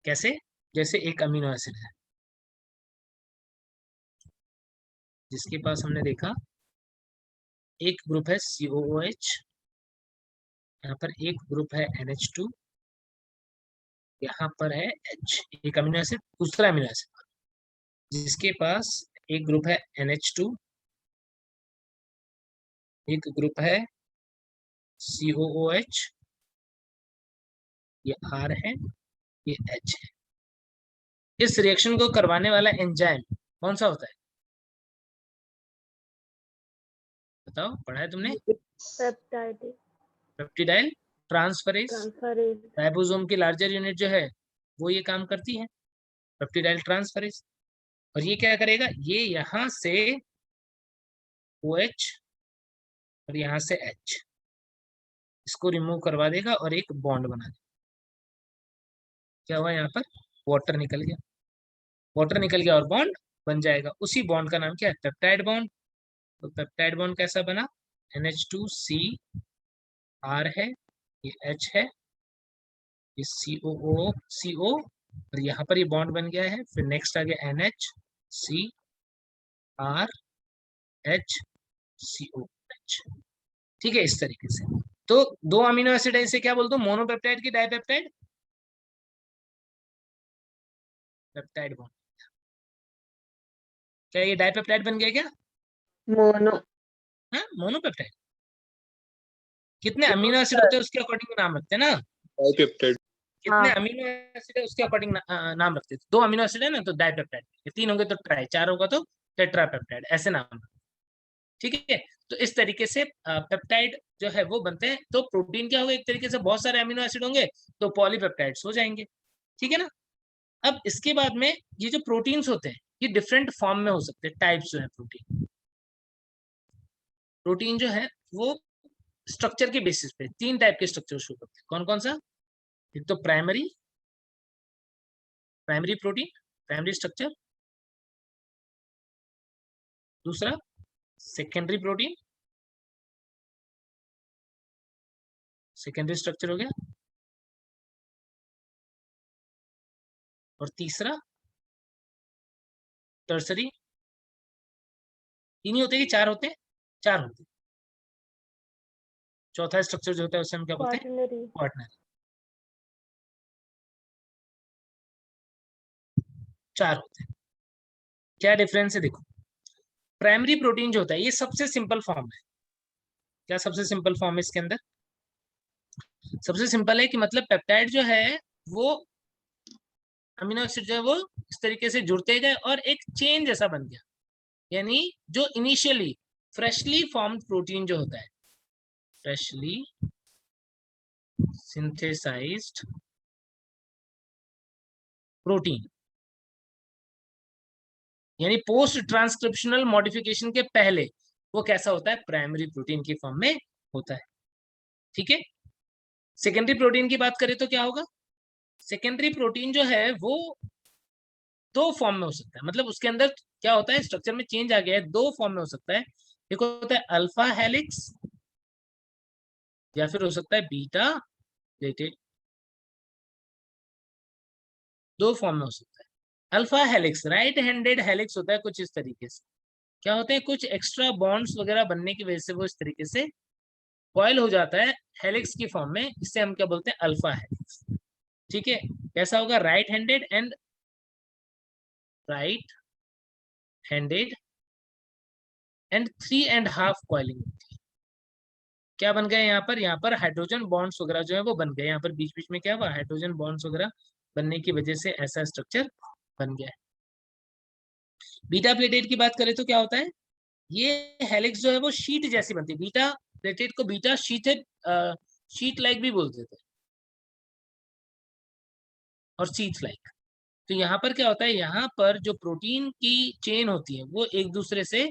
कैसे, जैसे एक अमीनो एसिड है जिसके पास हमने देखा एक ग्रुप है COOH, यहाँ पर एक ग्रुप है NH2, यहाँ पर है H, एक अमीनो एसिड, दूसरा अमीनो एसिड जिसके पास एक ग्रुप है NH2, एक ग्रुप है COOH, ये R है, ये H है। इस रिएक्शन को करवाने वाला एंजाइम कौन सा होता है, बताओ, पढ़ा है तुमने, पेप्टिडाइल ट्रांसफरेज। राइबोसोम की लार्जर यूनिट जो है वो ये काम करती है, पेप्टिडाइल ट्रांसफरेज। और ये क्या करेगा, ये यहां से OH और यहाँ से H इसको रिमूव करवा देगा और एक बॉन्ड बना देगा। क्या हुआ, यहाँ पर वाटर निकल गया और बॉन्ड बन जाएगा। उसी बॉन्ड का नाम क्या है, पेप्टाइड बॉन्ड। तो पेप्टाइड बॉन्ड कैसा बना, NH2C R है, ये H है, ये CO और यहाँ पर ये बॉन्ड बन गया है। फिर नेक्स्ट आ गया NH C R H COH, ठीक है, इस तरीके से। तो दो अमीनो एसिड है, इसे क्या बोलते हो, मोनोपेप्टाइड की डाइपेप्टाइड, पेप्टाइड बॉन्ड। क्या ये डाइपेप्टाइड बन गया क्या, मोनो। हाँ मोनोपेप्टाइड। कितने अमीनो एसिड होते हैं उसके अकॉर्डिंग नाम रखते हैं ना, डाइपेप्टाइड। कितने हाँ। अमीनो एसिड है उसके अकॉर्डिंग नाम रखते हैं। दो अमीनो एसिड है ना तो डाइपेप्टाइड, तीन होंगे तो ट्राई, चार होगा तो टेट्रापेप्टाइड, ऐसे नाम, ठीक है। तो इस तरीके से पेप्टाइड जो है वो बनते हैं। तो प्रोटीन क्या होगा, एक तरीके से बहुत सारे अमीनो एसिड होंगे तो पॉलीपेप्टाइड्स हो जाएंगे, ठीक है ना। अब इसके बाद में ये जो प्रोटीन्स होते हैं ये डिफरेंट फॉर्म में हो सकते हैं, टाइप्स जो है प्रोटीन जो है वो स्ट्रक्चर के बेसिस पे तीन टाइप के स्ट्रक्चर शो करते हैं। कौन कौन सा, एक तो प्राइमरी प्रोटीन, प्राइमरी स्ट्रक्चर, दूसरा सेकेंडरी प्रोटीन, सेकेंडरी स्ट्रक्चर हो गया, और तीसरा टर्सरी। तीन ही होते हैं कि चार होते हैं, चार होते हैं। चौथा स्ट्रक्चर जो होता है उसे हम क्या बोलते हैं, क्वाटरनरी। चार होते हैं। क्या डिफरेंस है, देखो प्राइमरी प्रोटीन जो होता है ये सबसे सिंपल फॉर्म है। क्या सबसे सिंपल फॉर्म है इसके अंदर, सबसे सिंपल है कि मतलब पेप्टाइड जो है वो अमीनो एसिड जो है वो इस तरीके से जुड़ते गए और एक चेन जैसा बन गया। यानी जो इनिशियली फ्रेशली फॉर्म्ड प्रोटीन जो होता है, फ्रेशली सिंथेसाइज्ड प्रोटीन, यानी पोस्ट ट्रांसक्रिप्शनल मॉडिफिकेशन के पहले वो कैसा होता है, प्राइमरी प्रोटीन की फॉर्म में होता है, ठीक है। सेकेंडरी प्रोटीन की बात करें तो क्या होगा, सेकेंडरी प्रोटीन जो है वो दो फॉर्म में हो सकता है, मतलब उसके अंदर क्या होता है, स्ट्रक्चर में चेंज आ गया है, दो फॉर्म में हो सकता है। एक होता है अल्फा हेलिक्स या फिर हो सकता है बीटा प्लेटेड, दो फॉर्म में हो सकता है। Alpha helix right handed helix होता है कुछ इस तरीके से, क्या होते हैं कुछ एक्स्ट्रा बॉन्ड्स वगैरह बनने की वजह से वो इस तरीके से कॉइल हो जाता है हेलिक्स की फॉर्म में, इससे हम क्या बोलते हैं, अल्फा हेलिक्स। ठीक है, कैसा होगा, राइट हैंडेड एंड 3.5 कॉइलिंग होती है। क्या बन गया यहाँ पर हाइड्रोजन बॉन्ड्स वगैरह जो है वो बन गए, यहाँ पर बीच बीच में क्या हुआ, हाइड्रोजन बॉन्ड्स वगैरह बनने की वजह से ऐसा स्ट्रक्चर बन गया है। बीटा प्लेटेट की बात करें तो क्या होता है, ये हेलिक्स जो है वो शीट जैसी बनती है। बीटा प्लेटेट को बीटा शीट लाइक भी बोलते थे, और शीट लाइक। तो यहाँ पर क्या होता है, यहाँ पर जो प्रोटीन की चेन होती है वो एक दूसरे से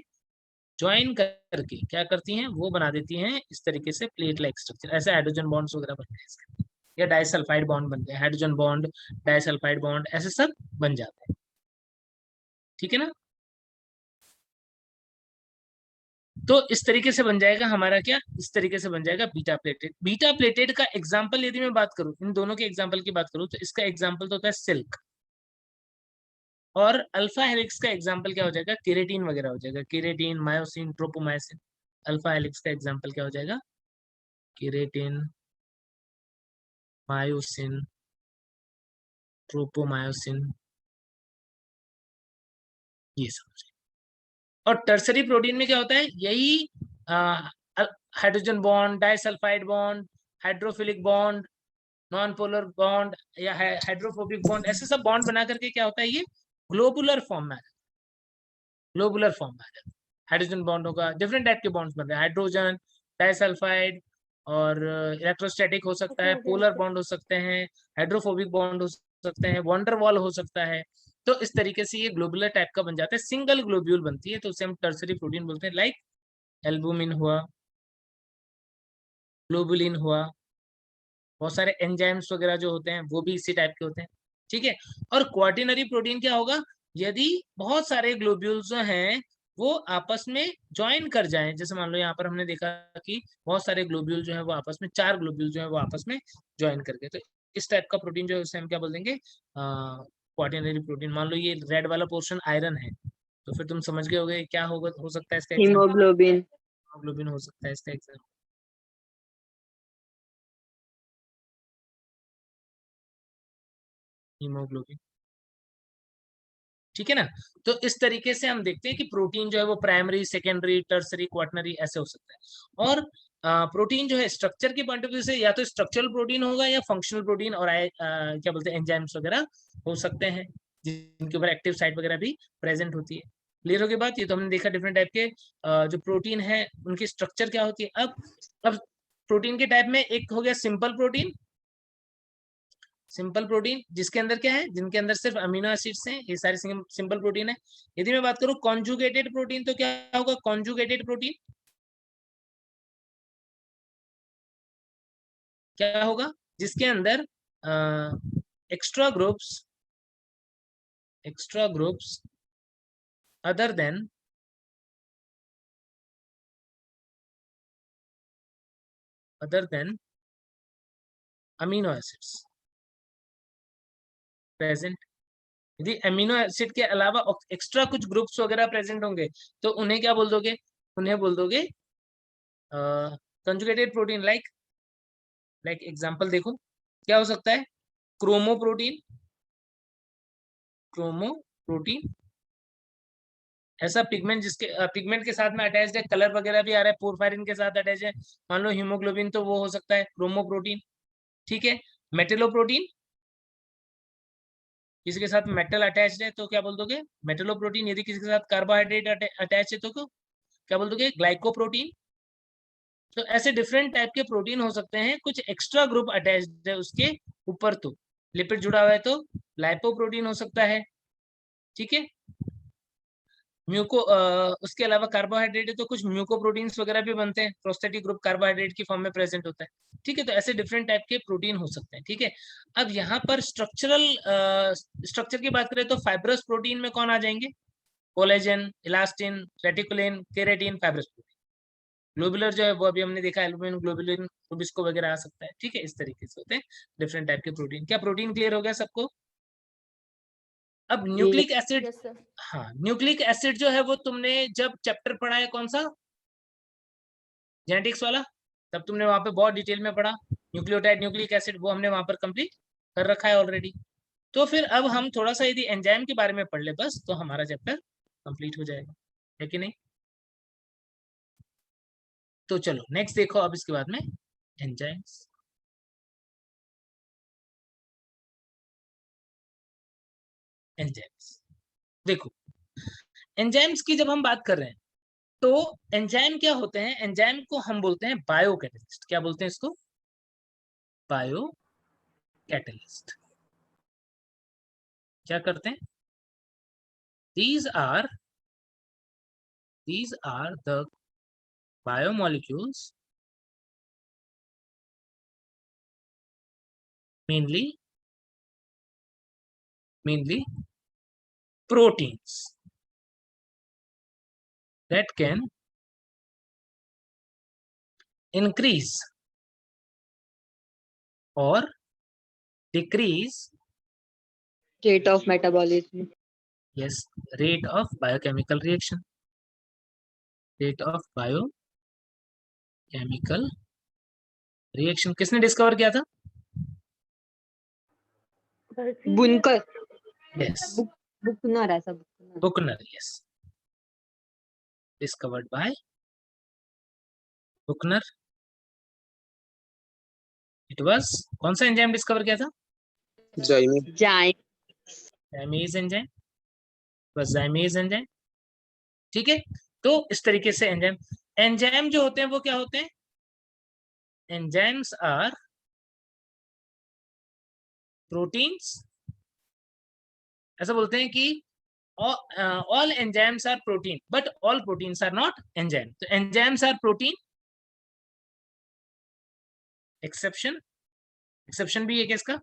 ज्वाइन करके क्या करती हैं, वो बना देती हैं इस तरीके से प्लेट लाइक स्ट्रक्चर। ऐसे हाइड्रोजन बॉन्ड्स वगैरह बन गए इसके, या डाइसल्फाइड बॉन्ड बन गए, हाइड्रोजन बॉन्ड, डाइसल्फाइड बॉन्ड, ऐसे सब बन जाते हैं। ठीक है ना, तो इस तरीके से बन जाएगा हमारा क्या, इस तरीके से बन जाएगा बीटा प्लेटेड। बीटा प्लेटेड का एग्जांपल यदि मैं बात करूं, इन दोनों के एग्जांपल की बात करूं, तो इसका एग्जांपल तो होता है सिल्क, और अल्फा हेलिक्स का एग्जांपल क्या हो जाएगा, केराटिन वगैरह हो जाएगा, keratin, myosin, tropomyosin. Alpha helix का एग्जांपल क्या हो जाएगा, केराटिन, मायोसिन, ट्रोपोमायोसिन, ये सब। और टर्सरी प्रोटीन में क्या होता है, यही hydrogen bond, disulphide bond, hydrophilic bond, non polar bond या हाइड्रोफोबिक बॉन्ड, ऐसे सब बॉन्ड बना करके क्या होता है, ये ग्लोबुलर फॉर्म में आ जाता है। ग्लोबुलर फॉर्म में आ जाता है, हाइड्रोजन बॉन्ड होगा, डिफरेंट टाइप के बॉन्ड्स बन रहे हैं, हाइड्रोजन, डाइसल्फाइड, और इलेक्ट्रोस्टैटिक हो सकता है, पोलर बॉन्ड हो सकते हैं, हाइड्रोफोबिक बॉन्ड हो सकते हैं, वॉन्डर वॉल हो सकता है। तो इस तरीके से ये ग्लोबुलर टाइप का बन जाता है, सिंगल ग्लोब्यूल बनती है, तो उसे हम टर्सरी प्रोटीन बोलते हैं। लाइक एल्बुमिन हुआ, ग्लोबुलिन हुआ, बहुत सारे एंजाइम्स वगैरह जो होते हैं वो भी इसी टाइप के होते हैं। ठीक है, और क्वार्टिनरी प्रोटीन क्या होगा, यदि बहुत सारे ग्लोब्यूल्स जो हैं वो आपस में ज्वाइन कर जाएं, जैसे मान लो यहाँ पर हमने देखा कि बहुत सारे ग्लोब्यूल जो है वो आपस में, 4 ग्लोब्यूल जो है वो आपस में ज्वाइन करके, तो इस टाइप का प्रोटीन जो है उसे हम क्या बोल देंगे, क्वार्टिनरी प्रोटीन। मान लो ये रेड वाला पोर्शन आयरन है, तो फिर तुम समझ गए होगे क्या होगा, हो सकता है इसका एग्जाम्पल, हीमोग्लोबिन। हीमोग्लोबिन हो सकता है इसका एग्जाम्पल। हीमोग्लोबिन, ठीक है ना। तो इस तरीके से हम देखते हैं कि प्रोटीन जो है वो प्राइमरी, सेकेंडरी, टर्सरी, क्वार्टनरी ऐसे हो सकता है। और प्रोटीन जो है स्ट्रक्चर के पॉइंट ऑफ व्यू से या तो स्ट्रक्चरल प्रोटीन होगा या फंक्शनल प्रोटीन, और क्या बोलते हैं, एंजाइम्स वगैरह हो सकते हैं जिनके ऊपर एक्टिव साइट वगैरह भी प्रेजेंट होती है। क्लियर हो गई बात, ये तो हमने देखा डिफरेंट टाइप के जो प्रोटीन है उनकी स्ट्रक्चर क्या होती है। अब प्रोटीन के टाइप में एक हो गया सिंपल प्रोटीन, सिंपल प्रोटीन जिसके अंदर क्या है, जिनके अंदर सिर्फ अमीनो एसिड्स हैं, ये सारे सिंपल प्रोटीन है। यदि मैं बात करूं कॉन्जुगेटेड प्रोटीन, तो क्या होगा, कॉन्जुगेटेड प्रोटीन क्या होगा, जिसके अंदर extra groups other than amino acids present. यदि अमीनो एसिड के अलावा एक्स्ट्रा कुछ ग्रुप्स वगैरह प्रेजेंट होंगे तो उन्हें क्या बोल दोगे, उन्हें बोल दोगे कंजुगेटेड प्रोटीन। लाइक एग्जांपल देखो क्या हो सकता है, क्रोमोप्रोटीन ऐसा पिगमेंट जिसके पिगमेंट के साथ में अटैच्ड है, कलर वगैरह भी आ रहा है, पोरफायरिन के साथ अटैच है, मान लो हीमोग्लोबिन, तो वो हो सकता है क्रोमोप्रोटीन। ठीक है, मेटेलोप्रोटीन किसी के साथ मेटल अटैच्ड है तो क्या बोल दोगे, मेटेलोप्रोटीन। यदि किसी के साथ कार्बोहाइड्रेट अटैच है तो क्या बोल दोगे, ग्लाइकोप्रोटीन। तो ऐसे डिफरेंट टाइप के प्रोटीन हो सकते हैं, कुछ एक्स्ट्रा ग्रुप अटैच्ड है उसके ऊपर, तो लिपिड जुड़ा हुआ है तो लाइपोप्रोटीन हो सकता है। ठीक है, उसके अलावा कार्बोहाइड्रेट है तो कुछ म्यूकोप्रोटीन्स वगैरह भी बनते हैं, प्रोस्थेटिक ग्रुप कार्बोहाइड्रेट की फॉर्म में प्रेजेंट होता है। ठीक है, तो ऐसे डिफरेंट टाइप के प्रोटीन हो सकते हैं। ठीक है, अब यहाँ पर स्ट्रक्चर की बात करें तो फाइब्रस प्रोटीन में कौन आ जाएंगे, collagen, elastin, reticulin, keratin, fibrous protein. Globular जो है वो अभी हमने देखा, एल्बुमिन, ग्लोबुलिन, रुबिस्को वगैरह आ सकता है। ठीक है, इस तरीके से होते हैं डिफरेंट टाइप के प्रोटीन। क्या प्रोटीन क्लियर हो गया सबको। अब न्यूक्लिक एसिड, यस सर। हाँ न्यूक्लिक एसिड जो है वो तुमने जब चैप्टर पढ़ा है कौन सा, जेनेटिक्स वाला, तब तुमने वहां पे बहुत डिटेल में पढ़ा, न्यूक्लियोटाइड न्यूक्लिक एसिड वो हमने वहां पर कंप्लीट कर रखा है ऑलरेडी। तो फिर अब हम थोड़ा सा यदि एंजाइम के बारे में पढ़ ले बस, तो हमारा चैप्टर कंप्लीट हो जाएगा, है कि नहीं। तो चलो नेक्स्ट देखो अब इसके बाद में एंजाइम्स। एंजाइम्स देखो, एंजाइम्स की जब हम बात कर रहे हैं तो एंजाइम क्या होते हैं, एंजाइम को हम बोलते हैं बायो कैटलिस्ट। क्या बोलते हैं इसको? Bio catalyst. क्या करते हैं? these are the biomolecules mainly proteins that can increase or decrease Rate of metabolism. yes rate of biochemical reaction, rate of biochemical reaction। किसने डिस्कवर किया था? बुनकर, yes बुकनर, ऐसा बुकनर। बुकनर, yes discovered by बुकनर। it was कौन सा एंजाइम डिस्कवर किया था? Zyme. जाइमेज enzyme, बस जाइमेज एंजाइम। ठीक है, तो इस तरीके से एंजाइम जो होते हैं वो क्या होते हैं? Enzymes are proteins. ऐसा बोलते हैं कि all enzymes are protein but all proteins are not enzyme. तो एंजाइम्स आर प्रोटीन, एक्सेप्शन भी है क्या इसका?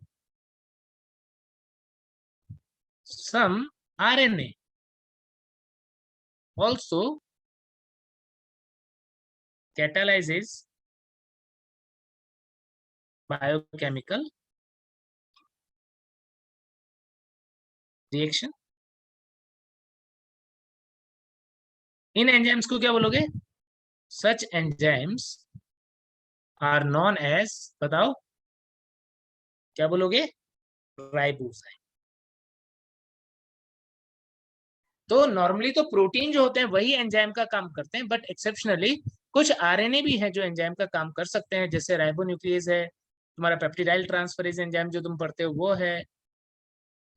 some RNA also catalyzes biochemical reaction। इन एंजाइम्स को क्या बोलोगे? such enzymes are known as, बताओ क्या बोलोगे? राइबोजाइम। तो नॉर्मली तो प्रोटीन जो होते हैं वही एंजाइम का काम करते हैं, बट एक्सेप्शनली कुछ आरएनए भी हैं जो एंजाइम का काम कर सकते हैं, जैसे राइबोन्यूक्लियेज है, तुम्हारा पेप्टिडाइल ट्रांसफरेज एंजाइम जो तुम पढ़ते हो वो है,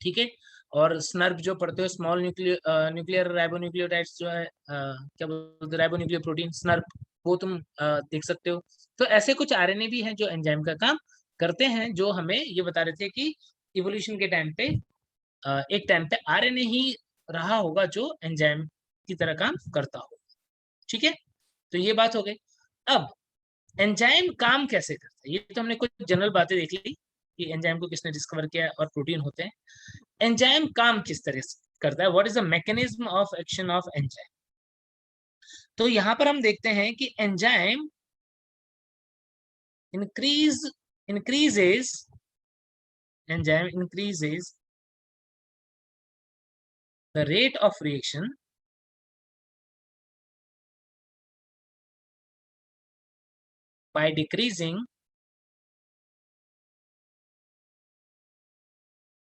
ठीक है। और स्नर्प जो पढ़ते हो, स्मॉल न्यूक्लियर राइबोन्यूक्लियोटाइड्स जो है, क्या बोलते हैं, राइबोन्यूक्लियर प्रोटीन स्नर्प, वो तुम देख सकते हो। तो ऐसे कुछ आरएनए भी हैं जो एंजाइम का काम करते हैं, जो हमें ये बता रहे थे कि इवोल्यूशन के टाइम पे एक टाइम पे आरएनए ही रहा होगा जो एंजाइम की तरह काम करता हो। ठीक है, तो ये बात हो गई। अब एंजाइम काम कैसे करता है, ये तो हमने कुछ जनरल बातें देख ली कि एंजाइम को किसने डिस्कवर किया और प्रोटीन होते हैं। एंजाइम काम किस तरह से करता है, what is the mechanism of action of enzyme. तो यहां पर हम देखते हैं कि enzyme increases the rate of reaction by decreasing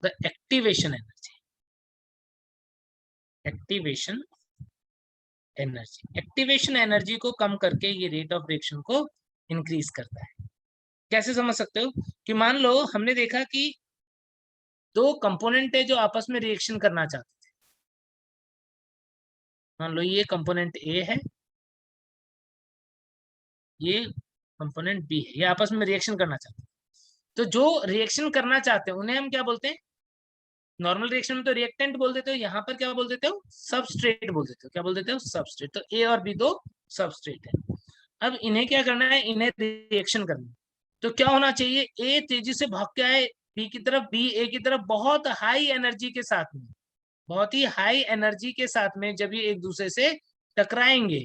the activation energy। Activation energy को कम करके ये रेट ऑफ रिएक्शन को इंक्रीज करता है। कैसे समझ सकते हो कि मान लो हमने देखा कि दो कंपोनेंट है जो आपस में रिएक्शन करना चाहते थे। मान लो ये कंपोनेंट ए है, ये कंपोनेंट बी है, ये आपस में रिएक्शन करना चाहते हैं। तो जो रिएक्शन करना चाहते हैं उन्हें हम क्या बोलते हैं? नॉर्मल रिएक्शन में तो रिएक्टेंट बोल देते हो, यहाँ पर क्या बोल देते हो? सबस्ट्रेट बोल देते हो। क्या बोल देते हो? सबस्ट्रेट। तो ए और बी दो सबस्ट्रेट है। अब इन्हें क्या करना है? इन्हें रिएक्शन करना है। तो क्या होना चाहिए? ए तेजी से भाग के आए बी की तरफ, बी ए की तरफ, बहुत हाई एनर्जी के साथ में, बहुत ही हाई एनर्जी के साथ में जब ये एक दूसरे से टकराएंगे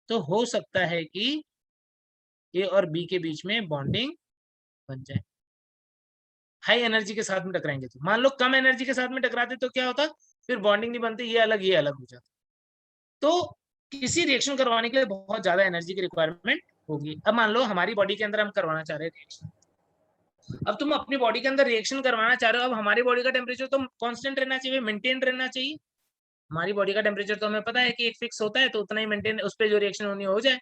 तो हो सकता है कि ए और बी के बीच में बॉन्डिंग बन जाए। हाई एनर्जी के साथ में टकराएंगे तो, मान लो कम एनर्जी के साथ में टकराते तो क्या होता? फिर बॉन्डिंग नहीं बनती, ये अलग हो जाता। तो किसी रिएक्शन करवाने के लिए बहुत ज्यादा एनर्जी की रिक्वायरमेंट होगी। अब मान लो हमारी बॉडी के अंदर हम करवाना चाह रहे हैं रिएक्शन, अब तुम अपनी बॉडी के अंदर रिएक्शन करवाना चाह रहे हो, अब हमारी बॉडी का टेम्परेचर तो कांस्टेंट रहना चाहिए, मेंटेन रहना चाहिए। हमारी बॉडी का टेम्परेचर तो हमें पता है कि एक फिक्स होता है, तो उतना ही मेंटेन, उस पर जो रिएक्शन होनी हो जाए।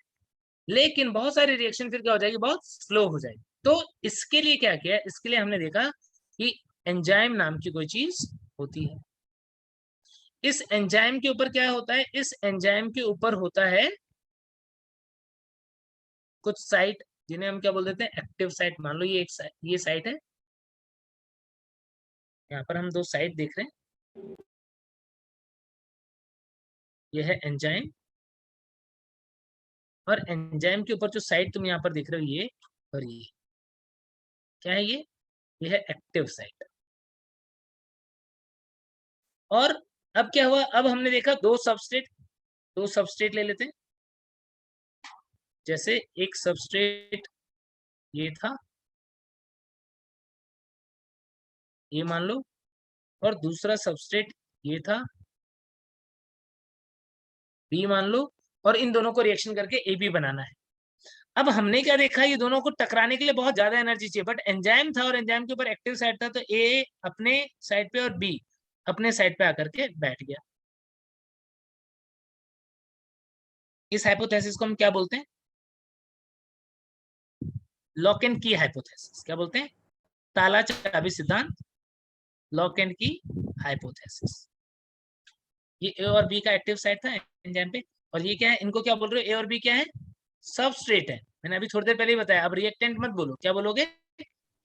लेकिन बहुत सारी रिएक्शन फिर क्या हो जाएगी, बहुत स्लो हो जाएगी। तो इसके लिए क्या किया, इसके लिए हमने देखा कि एंजाइम नाम की कोई चीज होती है। इस एंजाइम के ऊपर क्या होता है, इस एंजाइम के ऊपर होता है कुछ साइट, जिन्हें हम क्या बोल देते हैं, एक्टिव साइट। मान लो ये ये साइट है, यहाँ पर हम दो साइट देख रहे हैं, ये है एंजाइम, और एंजाइम के ऊपर जो साइट तुम यहाँ पर देख रहे हो, ये और ये क्या है, ये है एक्टिव साइट। और अब क्या हुआ, अब हमने देखा दो सबस्ट्रेट ले लेते हैं। जैसे एक सबस्ट्रेट ये था, ये मान लो, और दूसरा सबस्ट्रेट ये था, बी मान लो, और इन दोनों को रिएक्शन करके ए बी बनाना है। अब हमने क्या देखा, ये दोनों को टकराने के लिए बहुत ज्यादा एनर्जी चाहिए, बट एंजाइम था और एंजाइम के ऊपर एक्टिव साइट था, तो ए अपने साइड पे और बी अपने साइड पे आकर के बैठ गया। इस हाइपोथेसिस को हम क्या बोलते हैं, लॉक एंड की हाइपोथेसिस। क्या बोलते हैं, ताला चाबी सिद्धांत, लॉक एंड की हाइपोथेसिस। ये ए और बी का एक्टिव साइट था एंजाइम पे, और ये क्या है, इनको क्या बोल रहे हो, ए और बी क्या है, सबस्ट्रेट है। मैंने अभी थोड़ी देर पहले ही बताया। अब रिएक्टेंट मत बोलो, क्या बोलोगे,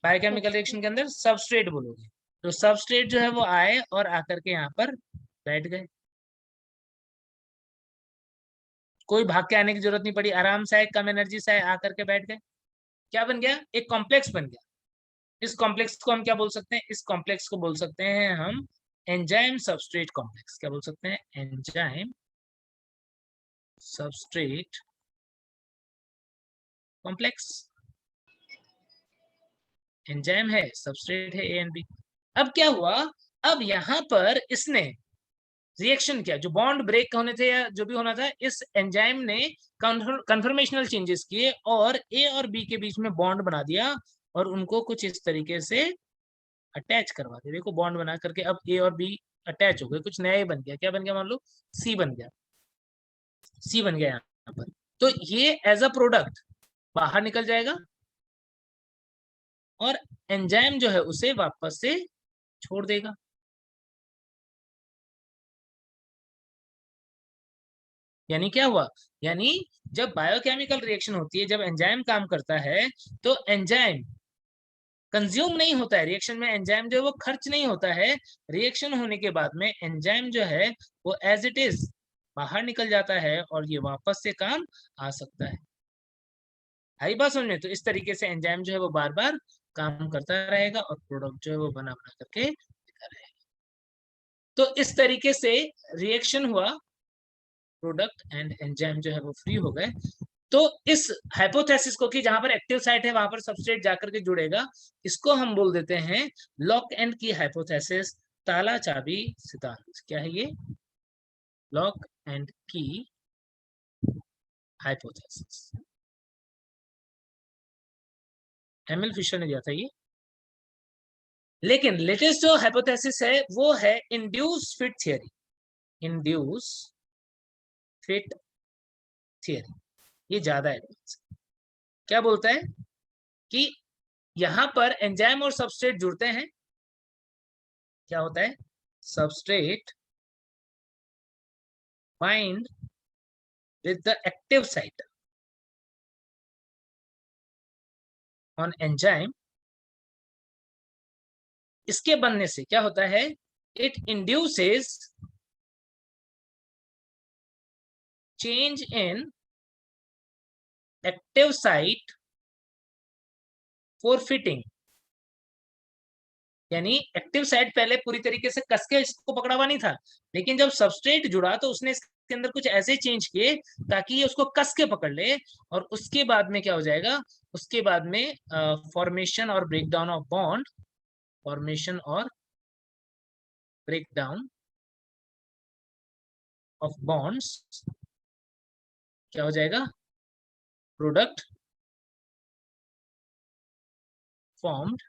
बायोकेमिकल रिएक्शन के अंदर सबस्ट्रेट बोलोगे। तो सबस्ट्रेट जो है वो आए और आकर के यहाँ पर बैठ गए, कोई भाग के आने की जरूरत नहीं पड़ी, आराम से आए, कम एनर्जी से आए, आकर के बैठ गए। क्या बन गया, एक कॉम्प्लेक्स बन गया। इस कॉम्प्लेक्स को हम क्या बोल सकते हैं, इस कॉम्प्लेक्स को बोल सकते हैं हम एंजाइम सबस्ट्रेट कॉम्प्लेक्स। क्या बोल सकते हैं, एंजाइम सबस्ट्रेट कॉम्प्लेक्स। एंजाइम है, सबस्ट्रेट है, ए एंड बी। अब क्या हुआ, अब यहाँ पर इसने रिएक्शन किया, जो बॉन्ड ब्रेक होने थे या जो भी होना था, इस एंजाइम ने कन्फर्मेशनल चेंजेस किए और ए और बी के बीच में बॉन्ड बना दिया, और उनको कुछ इस तरीके से अटैच करवा दिया। देखो बॉन्ड बना करके अब ए और बी अटैच हो गए, कुछ नया ही बन गया। क्या बन गया, मान लो सी बन गया, सी बन गया यहाँ पर। तो ये एज अ प्रोडक्ट बाहर निकल जाएगा, और एंजाइम जो है उसे वापस से छोड़ देगा। यानी क्या हुआ, यानी जब बायोकेमिकल रिएक्शन होती है, जब एंजाइम काम करता है, तो एंजाइम कंज्यूम नहीं होता है रिएक्शन में, एंजाइम जो है वो खर्च नहीं होता है। रिएक्शन होने के बाद में एंजाइम जो है वो एज इट इज बाहर निकल जाता है, और ये वापस से काम आ सकता है। आई बात समझ में। तो इस तरीके से एंजाइम जो है वो बार बार काम करता रहेगा, और प्रोडक्ट जो है वो बना बना करके देता रहेगा। तो इस तरीके से रिएक्शन हुआ, प्रोडक्ट एंड एंजाइम जो है वो फ्री हो गए। तो इस हाइपोथेसिस को, कि जहां पर एक्टिव साइट है वहां पर सबस्ट्रेट जाकर के जुड़ेगा, इसको हम बोल देते हैं लॉक एंड की हाइपोथेसिस, ताला चाबी सिद्धांत। क्या है ये, लॉक एंड की हाइपोथेसिस। एमिल फिशर ने दिया था ये। लेकिन लेटेस्ट जो हाइपोथेसिस है वो है induce fit theory. Induce fit theory, ये ज्यादा एडवांस। क्या बोलता है कि यहां पर एंजाइम और सबस्ट्रेट जुड़ते हैं। क्या होता है, substrate bind with the active site on enzyme. इसके बनने से क्या होता है, it induces change in active site for fitting. यानी एक्टिव साइट पहले पूरी तरीके से कस के इसको पकड़ा हुआ नहीं था, लेकिन जब सबस्ट्रेट जुड़ा तो उसने इसके अंदर कुछ ऐसे चेंज किए ताकि ये उसको कस के पकड़ ले, और उसके बाद में क्या हो जाएगा, उसके बाद में फॉर्मेशन और ब्रेकडाउन ऑफ बॉन्ड, फॉर्मेशन और ब्रेकडाउन ऑफ बॉन्ड्स क्या हो जाएगा, product formed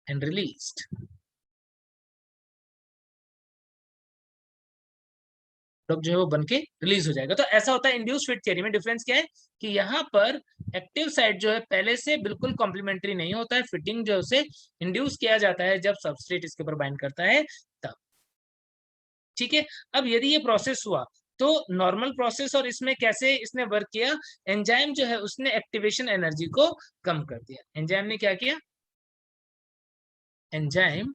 and released. Product जो है वो बनके रिलीज हो जाएगा। तो ऐसा होता है इंड्यूस फिट थ्योरी में। डिफरेंस क्या है कि यहाँ पर एक्टिव साइट जो है पहले से बिल्कुल कॉम्प्लीमेंट्री नहीं होता है, फिटिंग जो है उसे इंड्यूस किया जाता है जब सबस्ट्रेट इसके ऊपर बाइंड करता है तब। ठीक है, अब यदि ये प्रोसेस हुआ तो नॉर्मल प्रोसेस और इसमें कैसे इसने वर्क किया, एंजाइम जो है उसने एक्टिवेशन एनर्जी को कम कर दिया। एंजाइम ने क्या किया, enzyme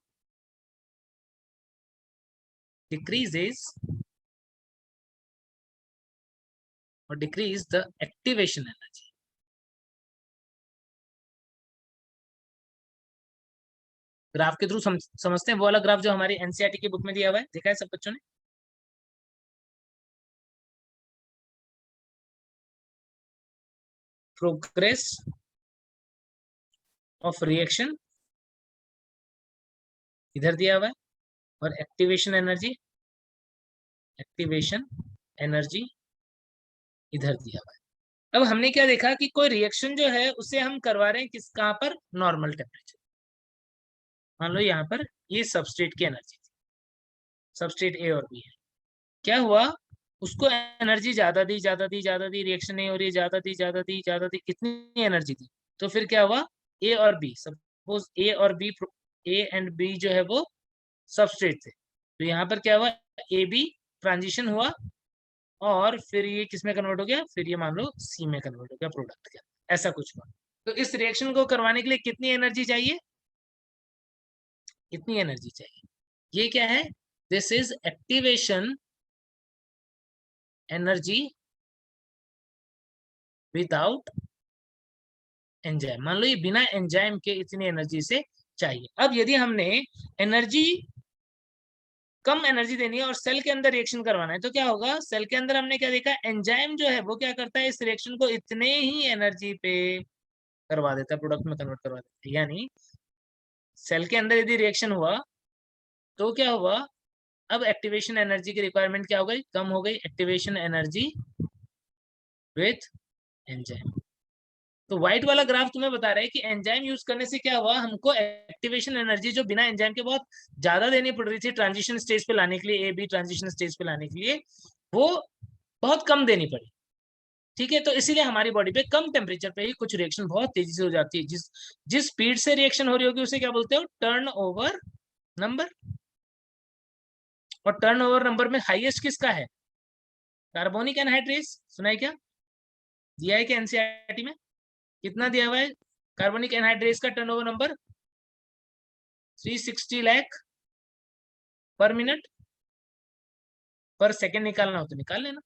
decreases or decrease the activation energy. Graph के थ्रू समझते हैं, वो वाला ग्राफ जो हमारी एनसीईआरटी की बुक में दिया हुआ है, देखा है सब बच्चों ने? प्रोग्रेस ऑफ रिएक्शन इधर दिया हुआ है और एक्टिवेशन एनर्जी इधर दिया हुआ है। अब हमने क्या देखा कि कोई रिएक्शन जो है उसे हम करवा रहे हैं किस, कहां पर, नॉर्मल टेम्परेचर। मान लो यहाँ पर ये सबस्ट्रेट की एनर्जी थी, सबस्ट्रेट ए और बी है, क्या हुआ, उसको एनर्जी ज्यादा दी, रिएक्शन नहीं हो रही है, ज्यादा दी, कितनी एनर्जी दी, तो फिर क्या हुआ, ए और B, suppose A and B जो है वो सबस्ट्रेट थे, तो यहाँ पर क्या हुआ, ए बी ट्रांजिशन हुआ और फिर ये किस में कन्वर्ट हो गया, फिर ये मान लो सी में कन्वर्ट हो गया, प्रोडक्ट का, ऐसा कुछ हुआ। तो इस रिएक्शन को करवाने के लिए कितनी एनर्जी चाहिए, इतनी एनर्जी चाहिए। ये क्या है, this is activation energy without enzyme. मान लो ये बिना एंजाइम के इतनी एनर्जी से चाहिए। अब यदि हमने एनर्जी कम एनर्जी देनी है और सेल के अंदर रिएक्शन करवाना है तो क्या होगा, सेल के अंदर हमने क्या देखा, एंजाइम जो है वो क्या करता है, इस रिएक्शन को इतने ही एनर्जी पे करवा देता है, प्रोडक्ट में कन्वर्ट करवा देता है। यानी सेल के अंदर यदि रिएक्शन हुआ तो क्या हुआ, अब एक्टिवेशन एनर्जी की रिक्वायरमेंट क्या हो गई, कम हो गई, एक्टिवेशन एनर्जी विथ एंजाइम। तो व्हाइट वाला ग्राफ तुम्हें बता रहा है कि एंजाइम यूज करने से क्या हुआ, हमको एक्टिवेशन एनर्जी जो बिना एंजाइम के बहुत ज्यादा देनी पड़ रही थी ट्रांजिशन स्टेज पे लाने के लिए, ए बी ट्रांजिशन स्टेज पे लाने के लिए, वो बहुत कम देनी पड़ी। ठीक है, तो इसीलिए हमारी बॉडी पे कम टेम्परेचर पे ही कुछ रिएक्शन बहुत तेजी से हो जाती है। जिस स्पीड से रिएक्शन हो रही होगी उसे क्या बोलते हो, टर्न ओवर नंबर। और टर्न ओवर नंबर में हाईएस्ट किसका है, कार्बोनिक एनहाइड्रेस। सुना है क्या, दिया है क्या एनसीईआरटी में, कितना दिया हुआ है कार्बोनिक एनहाइड्रेस का टर्नओवर नंबर, 360 लाख पर मिनट। पर सेकंड निकालना हो तो निकाल लेना,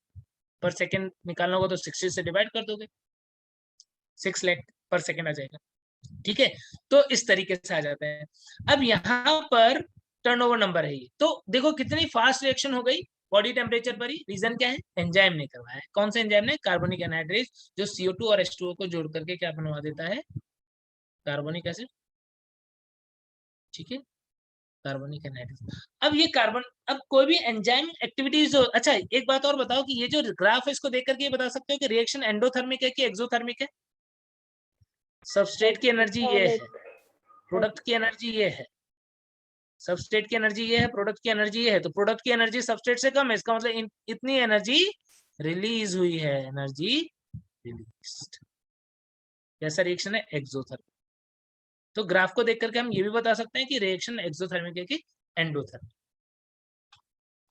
पर सेकंड निकालना होगा तो 60 से डिवाइड कर दोगे, 6 लाख पर सेकंड आ जाएगा। ठीक है, तो इस तरीके से आ जाता है। अब यहाँ पर टर्नओवर नंबर है ये, तो देखो कितनी फास्ट रिएक्शन हो गई बॉडी टेम्परेचर पर ही। रीजन क्या है, एंजाइम ने करवाया है। कौन सा एंजाइम ने, कार्बोनिक एनहाइड्रेस, जो CO2 और H2O को जोड़ करके क्या बनवा देता है, कार्बोनिक एसिड। ठीक है, कार्बोनिक एनहाइड्रेस। अब ये कार्बन, अब कोई भी एंजाइम एक्टिविटीज हो। अच्छा एक बात और बताओ कि ये जो ग्राफ है इसको देख करके ये बता सकते हो कि रिएक्शन एंडोथर्मिक है कि एक्सोथर्मिक है। सबस्ट्रेट की एनर्जी ये है, प्रोडक्ट की एनर्जी ये है, सबस्ट्रेट की एनर्जी ये है, प्रोडक्ट की एनर्जी ये है। तो प्रोडक्ट की एनर्जी सबस्ट्रेट से कम है, इसका मतलब इतनी एनर्जी रिलीज हुई है, एनर्जी रिलीज्ड। कैसा रिएक्शन है, एक्सोथर्मिक। तो ग्राफ को देख करके हम ये भी बता सकते हैं कि रिएक्शन एक्सोथर्मिक है कि एंडोथर्मिक।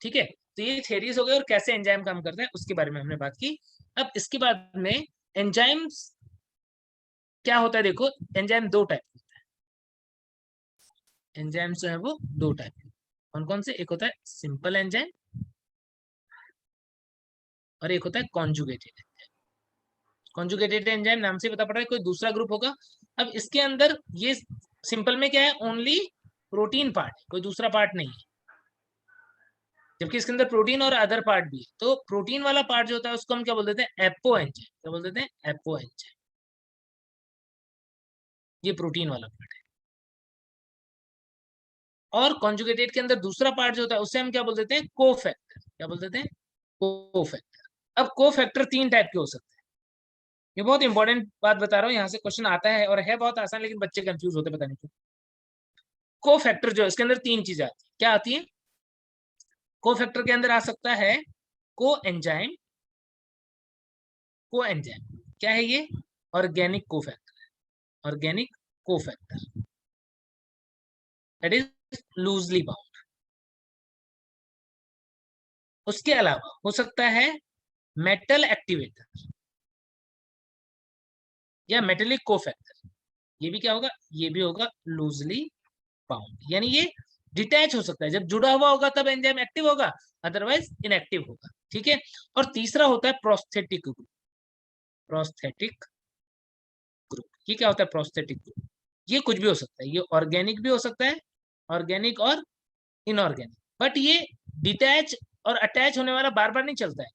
ठीक है, तो ये थ्योरीज हो गए और कैसे एंजाइम काम करते हैं उसके बारे में हमने बात की। अब इसके बाद में एंजाइम्स क्या होता है, देखो एंजाइम दो टाइप के होते हैं। एंजाइम्स जो है वो दो टाइप के, कौन कौन से, एक होता है सिंपल एंजाइम और एक होता है कॉन्जुगेटेड एंजाइम। कॉन्जुगेटेड एंजाइम नाम से पता पड़ रहा है कोई दूसरा ग्रुप होगा। अब इसके अंदर ये सिंपल में क्या है, ओनली प्रोटीन पार्ट, कोई दूसरा पार्ट नहीं है, जबकि इसके अंदर प्रोटीन और अदर पार्ट भी है। तो प्रोटीन वाला पार्ट जो होता है उसको हम क्या बोल देते हैं, एपो एंजाइम। क्या बोल देते हैं, एपो एंजाइम। ये प्रोटीन वाला पार्ट है। और कॉन्जुगेटेड के अंदर दूसरा पार्ट जो होता है उसे हम क्या बोल देते हैं, कोफैक्टर। क्या बोल देते हैं, कोफैक्टर। अब कोफैक्टर तीन टाइप के हो सकते हैं। ये बहुत इंपॉर्टेंट बात बता रहा हूँ, यहाँ से क्वेश्चन आता है और है बहुत आसान, लेकिन बच्चे कंफ्यूज होते पता नहीं क्यों। कोफैक्टर जो है इसके अंदर 3 चीजें आती है, क्या आती है? कोफैक्टर के अंदर आ सकता है कोएंजाइम, कोएंजाइम क्या है ये? Organic cofactor, organic cofactor that is loosely bound. उसके अलावा हो सकता है मेटल एक्टिवेटर या मेटेलिक कोफैक्टर, ये भी क्या होगा? ये भी होगा लूजली बाउंड, यानी ये डिटैच हो सकता है, जब जुड़ा हुआ होगा तब एंजाइम एक्टिव होगा, अदरवाइज इनएक्टिव होगा, ठीक है। और तीसरा होता है प्रोस्थेटिक ग्रुप, प्रोस्थेटिक ग्रुप, ये क्या होता है? प्रोस्थेटिक ग्रुप ये कुछ भी हो सकता है, ये ऑर्गेनिक भी हो सकता है, ऑर्गेनिक और इनऑर्गेनिक, बट ये डिटैच और अटैच होने वाला बार बार नहीं चलता है,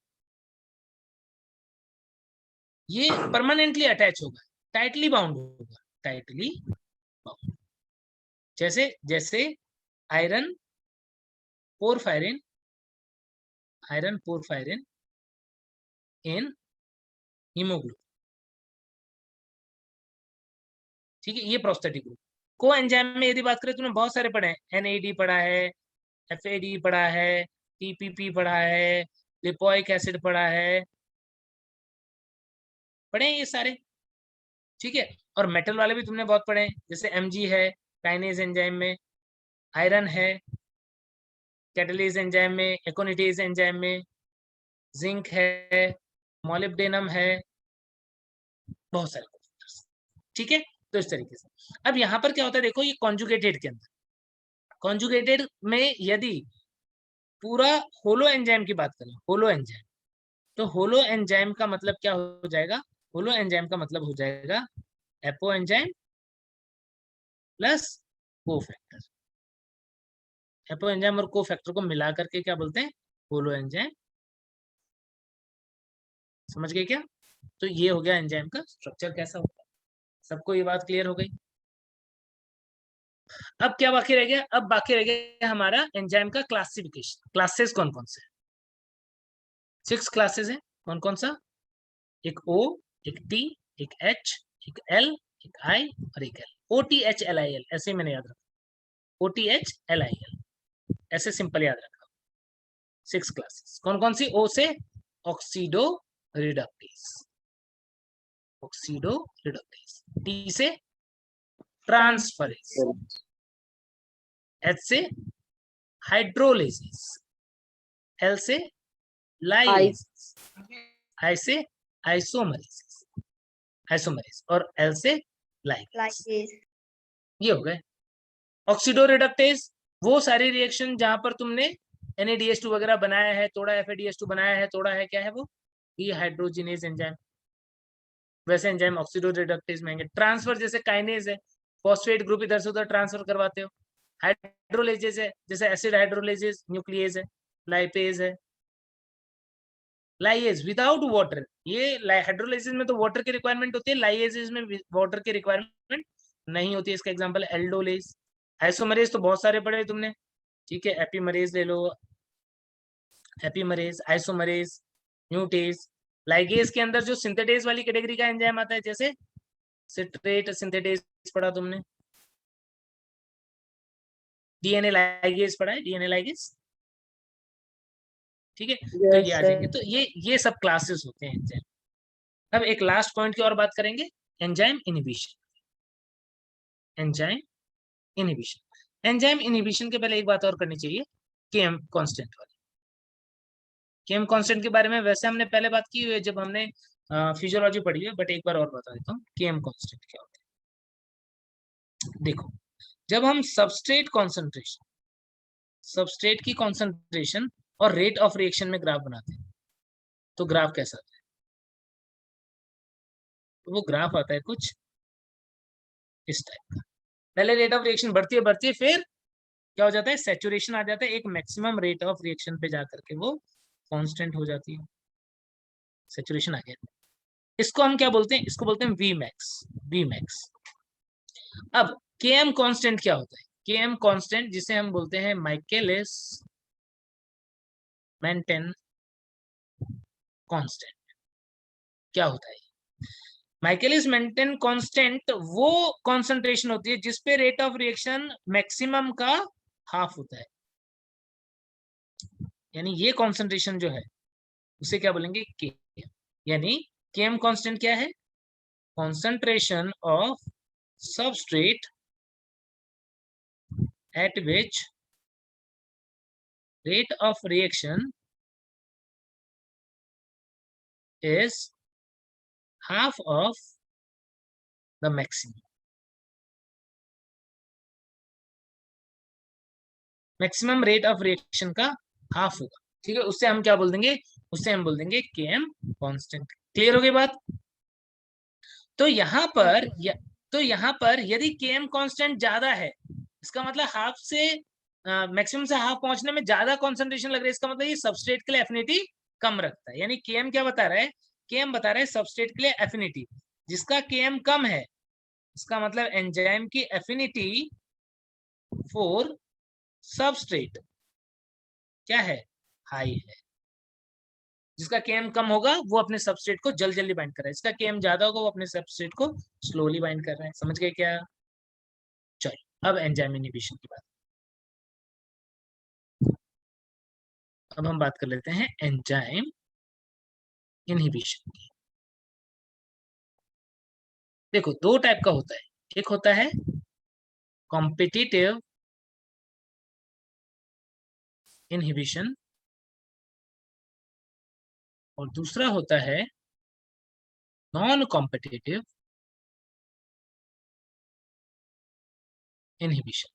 ये परमानेंटली अटैच होगा, टाइटली बाउंड होगा, टाइटली बाउंड। जैसे जैसे आयरन पोरफायरिन, आयरन पोरफायरिन इन हीमोग्लोबिन, ठीक है, ये प्रोस्थेटिक ग्रुप। को एंजाइम में यदि बात करें तो उन्होंने बहुत सारे पढ़े हैं, NAD पढ़ा है, FAD पढ़ा है, TPP पढ़ा है, लिपोइक एसिड पढ़ा है, पढ़े हैं ये सारे, ठीक है। और मेटल वाले भी तुमने बहुत पढ़े हैं, जैसे Mg है काइनेज एंजाइम में, आयरन है कैटलीज एंजाइम में, एकोनिटेज एंजाइम में, जिंक है, मोलिब्डेनम है, बहुत सारे, ठीक है। तो इस तरीके से अब यहाँ पर क्या होता है देखो, ये कॉन्जुगेटेड के अंदर, कॉन्जुगेटेड में यदि पूरा होलो एंजाइम की बात करें, होलो एंजाइम, तो होलो एंजाइम का मतलब क्या हो जाएगा? होलो एंजाइम का मतलब हो जाएगा apo enzyme plus cofactor, apo enzyme और कोफैक्टर को मिला करके क्या बोलते हैं? Holo enzyme. समझ गए क्या? तो ये हो गया एंजाइम का स्ट्रक्चर कैसा होता है। सबको ये बात क्लियर हो गई? अब क्या बाकी रह गया? अब बाकी रह गया हमारा एंजाइम का क्लासिफिकेशन। क्लासेस कौन कौन से? 6 क्लासेस हैं। कौन कौन सा? एक O, एक T, एक H, एक L, एक I और एक L। OTHLIL ऐसे मैंने याद रखा, OTHLIL ऐसे सिंपल याद रखा। 6 क्लासेस कौन कौन सी? O से oxido reductase, oxido reductase. T से ट्रांसफरेज, H से हाइड्रोलिसिस, L से लाइसिस, I से आइसोमरेसिस, आइसोमरेस, और L से लाइगेज। ये हो गए। ऑक्सीडो रिडक्टेज वो सारी रिएक्शन जहां पर तुमने NADH2 वगैरह बनाया है, थोड़ा FADH2 बनाया है, थोड़ा है, क्या है वो? ये हाइड्रोजिनेज एंजाइम, वैसे एंजाइम ऑक्सीडो रिडक्टेज में आएंगे। ट्रांसफर जैसे काइनेज है, फॉस्फेट ग्रुप इधर से उधर ट्रांसफर करवाते हो। हाइड्रोलेजेस है, जैसे एसिड हाइड्रोलेजेस, न्यूक्लियेज है, लाइपेज है, लाइएज विदाउट वाटर। ये हाइड्रोलाइसिस में तो वाटर की रिक्वायरमेंट होती है, लाइएजेस में वाटर की रिक्वायरमेंट नहीं होती है। इसका एग्जांपल एल्डोलेज। आइसोमरेज तो बहुत सारे पढ़े तुमने, ठीक है, एपीमरेज ले लो, एपीमरेज, आइसोमरेज, म्यूटेज। लाइगेज के अंदर जो सिंथेटेज वाली कैटेगरी का एंजाइम आता है, जैसे सिट्रेट सिंथेटेज पढ़ा तुमने, DNA लाइगेज पढ़ा है, DNA लाइगेज, ठीक है। तो ये आ जाएंगे। तो ये सब क्लासेस होते हैं एंजाइम। अब एक लास्ट पॉइंट की और बात करेंगे, enzyme inhibition. Enzyme inhibition, enzyme inhibition के पहले एक बात और करनी चाहिए, Km कांस्टेंट वाली। Km कांस्टेंट के बारे में वैसे हमने पहले बात की हुई है जब हमने फिजियोलॉजी पढ़ी है, बट एक बार और बता देता हूँ Km कांस्टेंट क्या होता है। देखो, जब हम सबस्ट्रेट कॉन्सेंट्रेशन, सबस्ट्रेट की कॉन्सेंट्रेशन और रेट ऑफ रिएक्शन में ग्राफ बनाते हैं, तो ग्राफ कैसा आता है? तो वो ग्राफ आता है कुछ इस टाइप का। पहले रेट ऑफ रिएक्शन बढ़ती है, फिर क्या हो जाता है? सैचुरेशन आ जाता है, एक मैक्सिमम रेट ऑफ रिएक्शन पे जाकर के वो कांस्टेंट हो जाती है, सैचुरेशन आ गया। इसको हम क्या बोलते हैं? इसको बोलते हैं Vmax, Vmax। अब Km कांस्टेंट क्या होता है? Km कांस्टेंट जिसे हम बोलते हैं माइकेलिस मेंटेन कांस्टेंट, क्या होता है? माइकलिस मेंटेन कांस्टेंट वो कॉन्सेंट्रेशन होती है जिसपे रेट ऑफ रिएक्शन मैक्सिमम का हाफ होता है, यानी ये कॉन्सेंट्रेशन जो है उसे क्या बोलेंगे, के। यानी केएम कांस्टेंट क्या है, concentration of substrate at which rate of reaction is half of the maximum. Maximum rate of reaction का हाफ होगा, ठीक है। उससे हम क्या बोल देंगे, उससे हम बोल देंगे केएम कांस्टेंट। क्लियर हो गई बात? तो यहाँ पर यदि केएम कांस्टेंट ज्यादा है, इसका मतलब हाफ से मैक्सिमम से हाफ पहुंचने में ज्यादा कॉन्सेंट्रेशन लग रहा है, इसका मतलब ये सबस्ट्रेट के लिए एफिनिटी कम रखता है। यानी केएम क्या बता रहा है, केएम बता रहा है सबस्ट्रेट के लिए एफिनिटी, जिसका केएम कम है इसका मतलब एंजाइम की एफिनिटी फॉर सबस्ट्रेट क्या है, हाई है। जिसका केएम कम होगा वो अपने सबस्ट्रेट को जल्दी जल्दी बाइंड कर रहा है, जिसका केएम ज्यादा होगा वो अपने सबस्ट्रेट को स्लोली बाइंड कर रहा है। समझ गए क्या? चलो अब एंजाइम इनहिबिशन की बात, अब हम बात कर लेते हैं एंजाइम इनहिबिशन की। देखो दो टाइप का होता है, एक होता है कॉम्पिटिटिव इनहिबिशन और दूसरा होता है नॉन कॉम्पिटिटिव इनहिबिशन।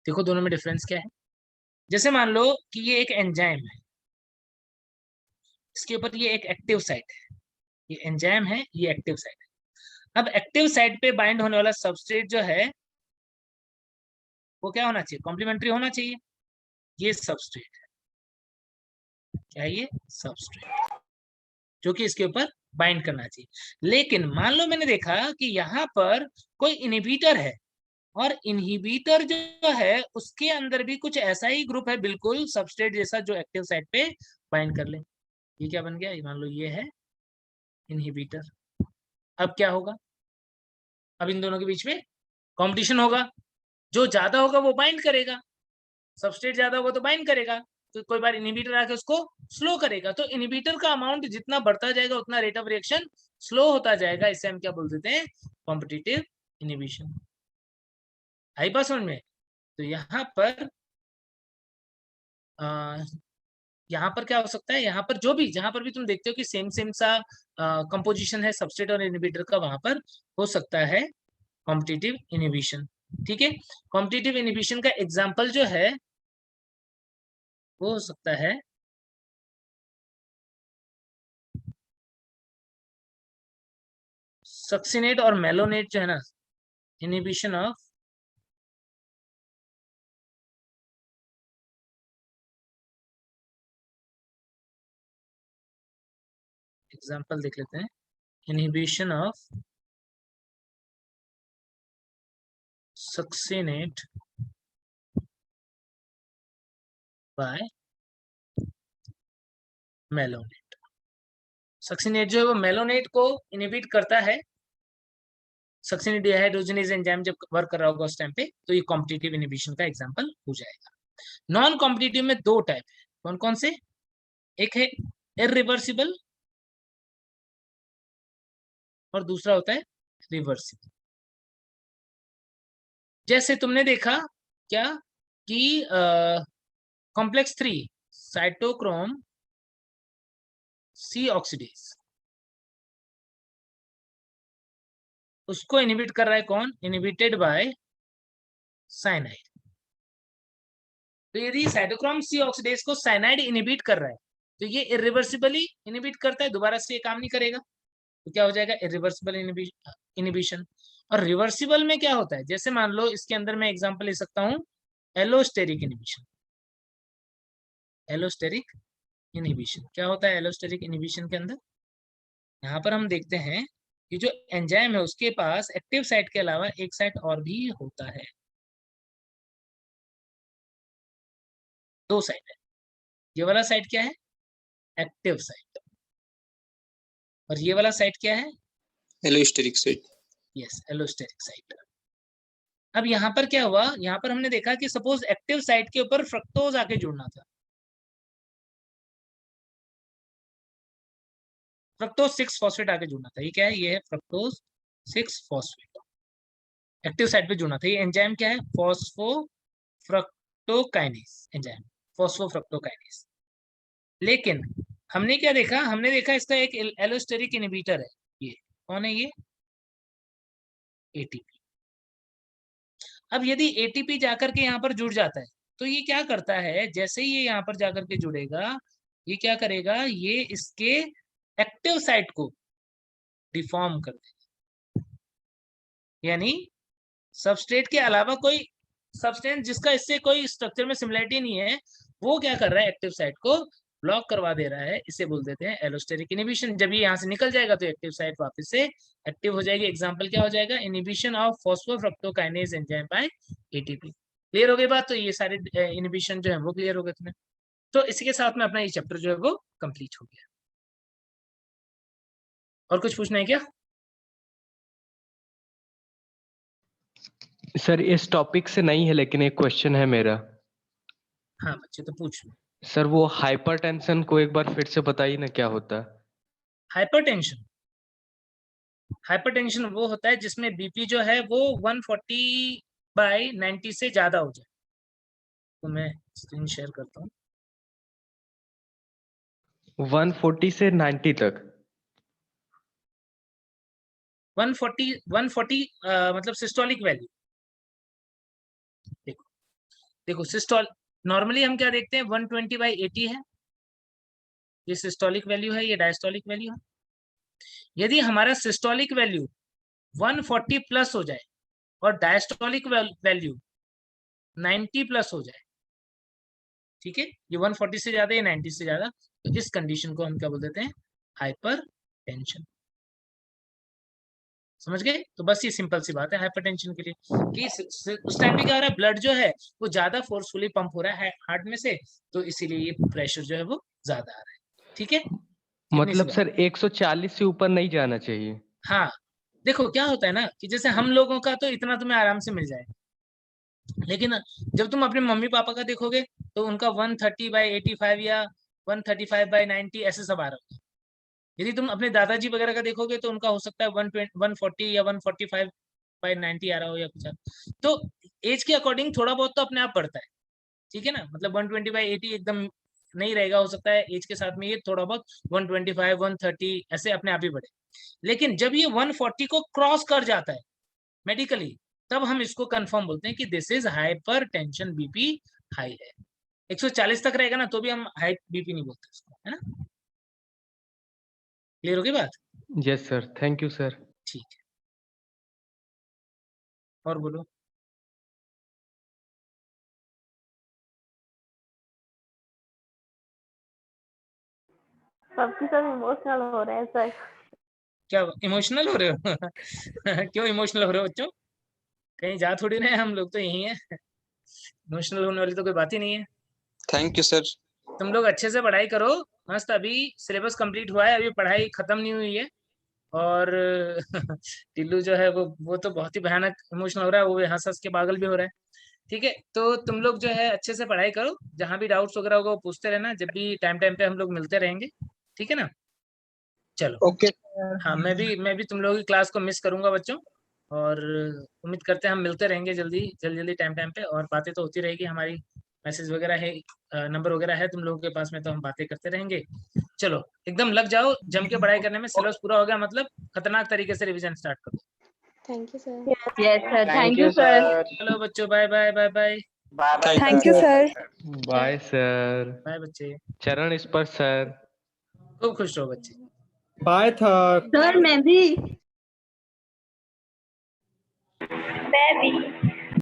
देखो दोनों में डिफरेंस क्या है। जैसे मान लो कि ये एक एंजाइम है, इसके ऊपर ये एक एक्टिव साइट है, ये एंजाइम है, ये एक्टिव साइट है। अब एक्टिव साइट पे बाइंड होने वाला सबस्ट्रेट जो है वो क्या होना चाहिए, कॉम्प्लीमेंट्री होना चाहिए। ये सबस्ट्रेट है, क्या ये सबस्ट्रेट जो कि इसके ऊपर बाइंड करना चाहिए। लेकिन मान लो मैंने देखा कि यहाँ पर कोई इनहिबिटर है और इनहिबिटर जो है उसके अंदर भी कुछ ऐसा ही ग्रुप है बिल्कुल सबस्ट्रेट जैसा जो एक्टिव साइट पे बाइंड कर ले। ये क्या बन गया, मान लो ये है इनहिबिटर। अब क्या होगा, अब इन दोनों के बीच में कंपटीशन होगा, जो ज्यादा होगा वो बाइंड करेगा, सबस्ट्रेट ज्यादा होगा तो बाइंड करेगा, तो कोई बार इनहिबिटर आके उसको स्लो करेगा। तो इनहिबिटर का अमाउंट जितना बढ़ता जाएगा उतना रेट ऑफ रिएक्शन स्लो होता जाएगा। इससे हम क्या बोल देते हैं, कॉम्पिटिटिव इनहिबिशन। आई बात समझ में? तो यहाँ पर क्या हो सकता है, यहाँ पर जो भी जहां पर भी तुम देखते हो कि सेम सेम सा कंपोजिशन है सबस्ट्रेट और इनहिबिटर का, वहां पर हो सकता है कॉम्पिटिटिव इनहिबिशन। ठीक है, कॉम्पिटिटिव इनहिबिशन का एग्जांपल जो है वो हो सकता है सक्सिनेट और मेलोनेट जो है ना, इनहिबिशन ऑफ एग्जांपल देख लेते हैं, inhibition of succinate by malonate. Succinate जो है वो मेलोनेट को इनहिबिट करता है, सक्सिनेट डिहाइड्रोजनेज एंजाइम जब वर्क कर रहा होगा उस टाइम पे, तो ये कॉम्पिटिटिव इनहिबिशन का एग्जांपल हो जाएगा। नॉन कॉम्पिटिटिव में दो टाइप है, कौन कौन से, एक है इरिवर्सिबल और दूसरा होता है रिवर्सिबल। जैसे तुमने देखा क्या कि कॉम्प्लेक्स 3 साइटोक्रोम सी ऑक्सीडेज, उसको इनहिबिट कर रहा है कौन, इनहिबिटेड बाय साइनाइड। तो यदि साइटोक्रोम सी ऑक्सीडेज को साइनाइड इनहिबिट कर रहा है तो ये इरिवर्सिबली इनहिबिट करता है, दोबारा से ये काम नहीं करेगा, तो क्या हो जाएगा, इरिवर्सिबल इनहिबिशन। और रिवर्सिबल में क्या होता है, जैसे मान लो इसके अंदर मैं एग्जांपल ले सकता हूं एलोस्टेरिक इनहिबिशन। एलोस्टेरिक इनहिबिशन क्या होता है, एलोस्टेरिक इनहिबिशन के अंदर यहाँ पर हम देखते हैं कि जो एंजाइम है उसके पास एक्टिव साइट के अलावा एक साइट और भी होता है, दो साइट है। ये वाला साइट क्या है, एक्टिव साइट, और ये वाला साइट क्या है? Allosteric site. Yes, allosteric site. अब यहाँ पर क्या हुआ, यहाँ पर हमने देखा कि सपोज एक्टिव साइट के ऊपर फ्रक्टोज आके जुड़ना था, फ्रक्टोज 6 फॉस्फेट आके जुड़ना था। ये क्या है? ये है फ्रक्टोज 6 फॉस्फेट, एक्टिव साइट पे जुड़ना था। ये एंजाइम क्या है? फॉस्फोफ्रक्टोकाइनेज एंजाइम, फॉस्फोफ्रक्टोकाइनेज। लेकिन हमने क्या देखा? हमने देखा इसका एक एलोस्टेरिक इनहिबिटर है। ये कौन है? ये एटीपी। अब यदि एटीपी जाकर के यहाँ पर जुड़ जाता है तो ये क्या करता है? जैसे ही ये यहाँ पर जाकर के जुड़ेगा, ये क्या करेगा? ये इसके एक्टिव साइट को डिफॉर्म कर देगा, यानी सबस्ट्रेट के अलावा कोई सब्सटेंस जिसका इससे कोई स्ट्रक्चर में सिमिलरिटी नहीं है, वो क्या कर रहा है? एक्टिव साइट को ब्लॉक करवा दे रहा है। इसे बोल देते हैं एलोस्टेरिक इनहिबिशन। जब ये यहाँ से निकल जाएगा तो एक्टिव साइट वापस से एक्टिव हो जाएगी। एग्जांपल क्या हो जाएगा? Inhibition of फॉस्फोफ्रक्टोकाइनेज enzyme by ATP. Clear हो गई बात? तो ये सारे इनहिबिशन जो है वो क्लियर हो गए तुम्हें। तो इसी के साथ में अपना ये चैप्टर जो है वो कंप्लीट हो गया। और कुछ पूछना है क्या? सर इस टॉपिक से नहीं है, लेकिन एक क्वेश्चन है मेरा। हाँ बच्चे, तो पूछ लो। सर वो हाइपरटेंशन को एक बार फिर से बताइए ना, क्या होता है? हाइपरटेंशन, हाइपरटेंशन वो होता है जिसमें बीपी जो है वो 140/90 से ज्यादा हो जाए। तो मैं स्क्रीन शेयर करता हूँ। 140 से 90 तक? 140 मतलब सिस्टोलिक वैल्यू। देखो देखो, सिस्टोल नॉर्मली हम क्या देखते हैं? 120/80 है, ये सिस्टोलिक वैल्यू है, ये डायस्टोलिक वैल्यू है। यदि हमारा सिस्टोलिक वैल्यू 140 प्लस हो जाए और डायस्टोलिक वैल्यू 90 प्लस हो जाए, ठीक है, ये 140 से ज्यादा या 90 से ज्यादा, तो इस कंडीशन को हम क्या बोल देते हैं? हाइपरटेंशन। समझ गए? तो बस ये सिंपल सी बात है हाइपरटेंशन के लिए कि उस टाइम पे क्या हो रहा है? ब्लड जो है वो ज्यादा फोर्सफुली पंप हो रहा है हार्ट में से, तो इसीलिए ये प्रेशर जो है वो ज्यादा आ रहा है। ठीक है, मतलब सर 140 से ऊपर नहीं जाना चाहिए? हाँ, देखो क्या होता है ना कि जैसे हम लोगों का तो इतना तुम्हें आराम से मिल जाएगा, लेकिन जब तुम अपने मम्मी पापा का देखोगे तो उनका 130/85 या 135/90 ऐसे सब आ रहा होगा। यदि तुम अपने दादाजी वगैरह का देखोगे तो उनका हो सकता है 140 या 145/90 आ रहा हो या कुछ। तो एज के अकॉर्डिंग थोड़ा बहुत तो अपने आप बढ़ता है, ठीक है ना? मतलब 120/80 एकदम नहीं रहेगा, हो सकता है एज के साथ में ये थोड़ा बहुत 125 130 ऐसे अपने आप ही बढ़े। लेकिन जब ये 140 को क्रॉस कर जाता है मेडिकली, तब हम इसको कंफर्म बोलते हैं कि this is hyper tension, BP high है। 140 तक रहेगा ना तो भी हम हाई बीपी नहीं बोलते इसको, है ना? क्लियर होगी बात? Yes sir, thank you sir. ठीक है, और बोलो। सबकी सब इमोशनल हो रहे हैं सर। क्या इमोशनल हो रहे हो? क्यों इमोशनल हो रहे हो बच्चों? कहीं जा थोड़ी रहे हैं, हम लोग तो यही है। इमोशनल होने वाली तो कोई बात ही नहीं है। Thank you sir. तुम लोग अच्छे से पढ़ाई करो मस्त। अभी सिलेबस कंप्लीट हुआ है, अभी पढ़ाई खत्म नहीं हुई है। और टिल्लू जो है वो तो बहुत ही भयानक इमोशनल हो रहा है, वो हंस हंस के पागल भी हो रहा है। ठीक है, तो तुम लोग जो है अच्छे से पढ़ाई करो, जहां भी डाउट्स वगैरह होगा वो पूछते रहना, जब भी टाइम पे हम लोग मिलते रहेंगे, ठीक है ना? चलो ओके हाँ, मैं भी तुम लोगों की क्लास को मिस करूंगा बच्चों, और उम्मीद करते हैं हम मिलते रहेंगे जल्दी टाइम पे, और बातें तो होती रहेगी हमारी। मैसेज वगैरह है, नंबर वगैरह है तुम लोगों के पास में, तो हम बातें करते रहेंगे। चलो एकदम लग जाओ जम के पढ़ाई करने में। सिलेबस पूरा हो गया मतलब खतरनाक तरीके से रिवीजन स्टार्ट करो। Thank you sir. Yes sir, thank you sir. चलो बच्चों, bye bye bye bye thank you sir. Bye sir. Bye बच्चे, चरण स्पर्श सर। खूब खुश रहो बच्चे। बाय था सर मैं भी। मैं भी।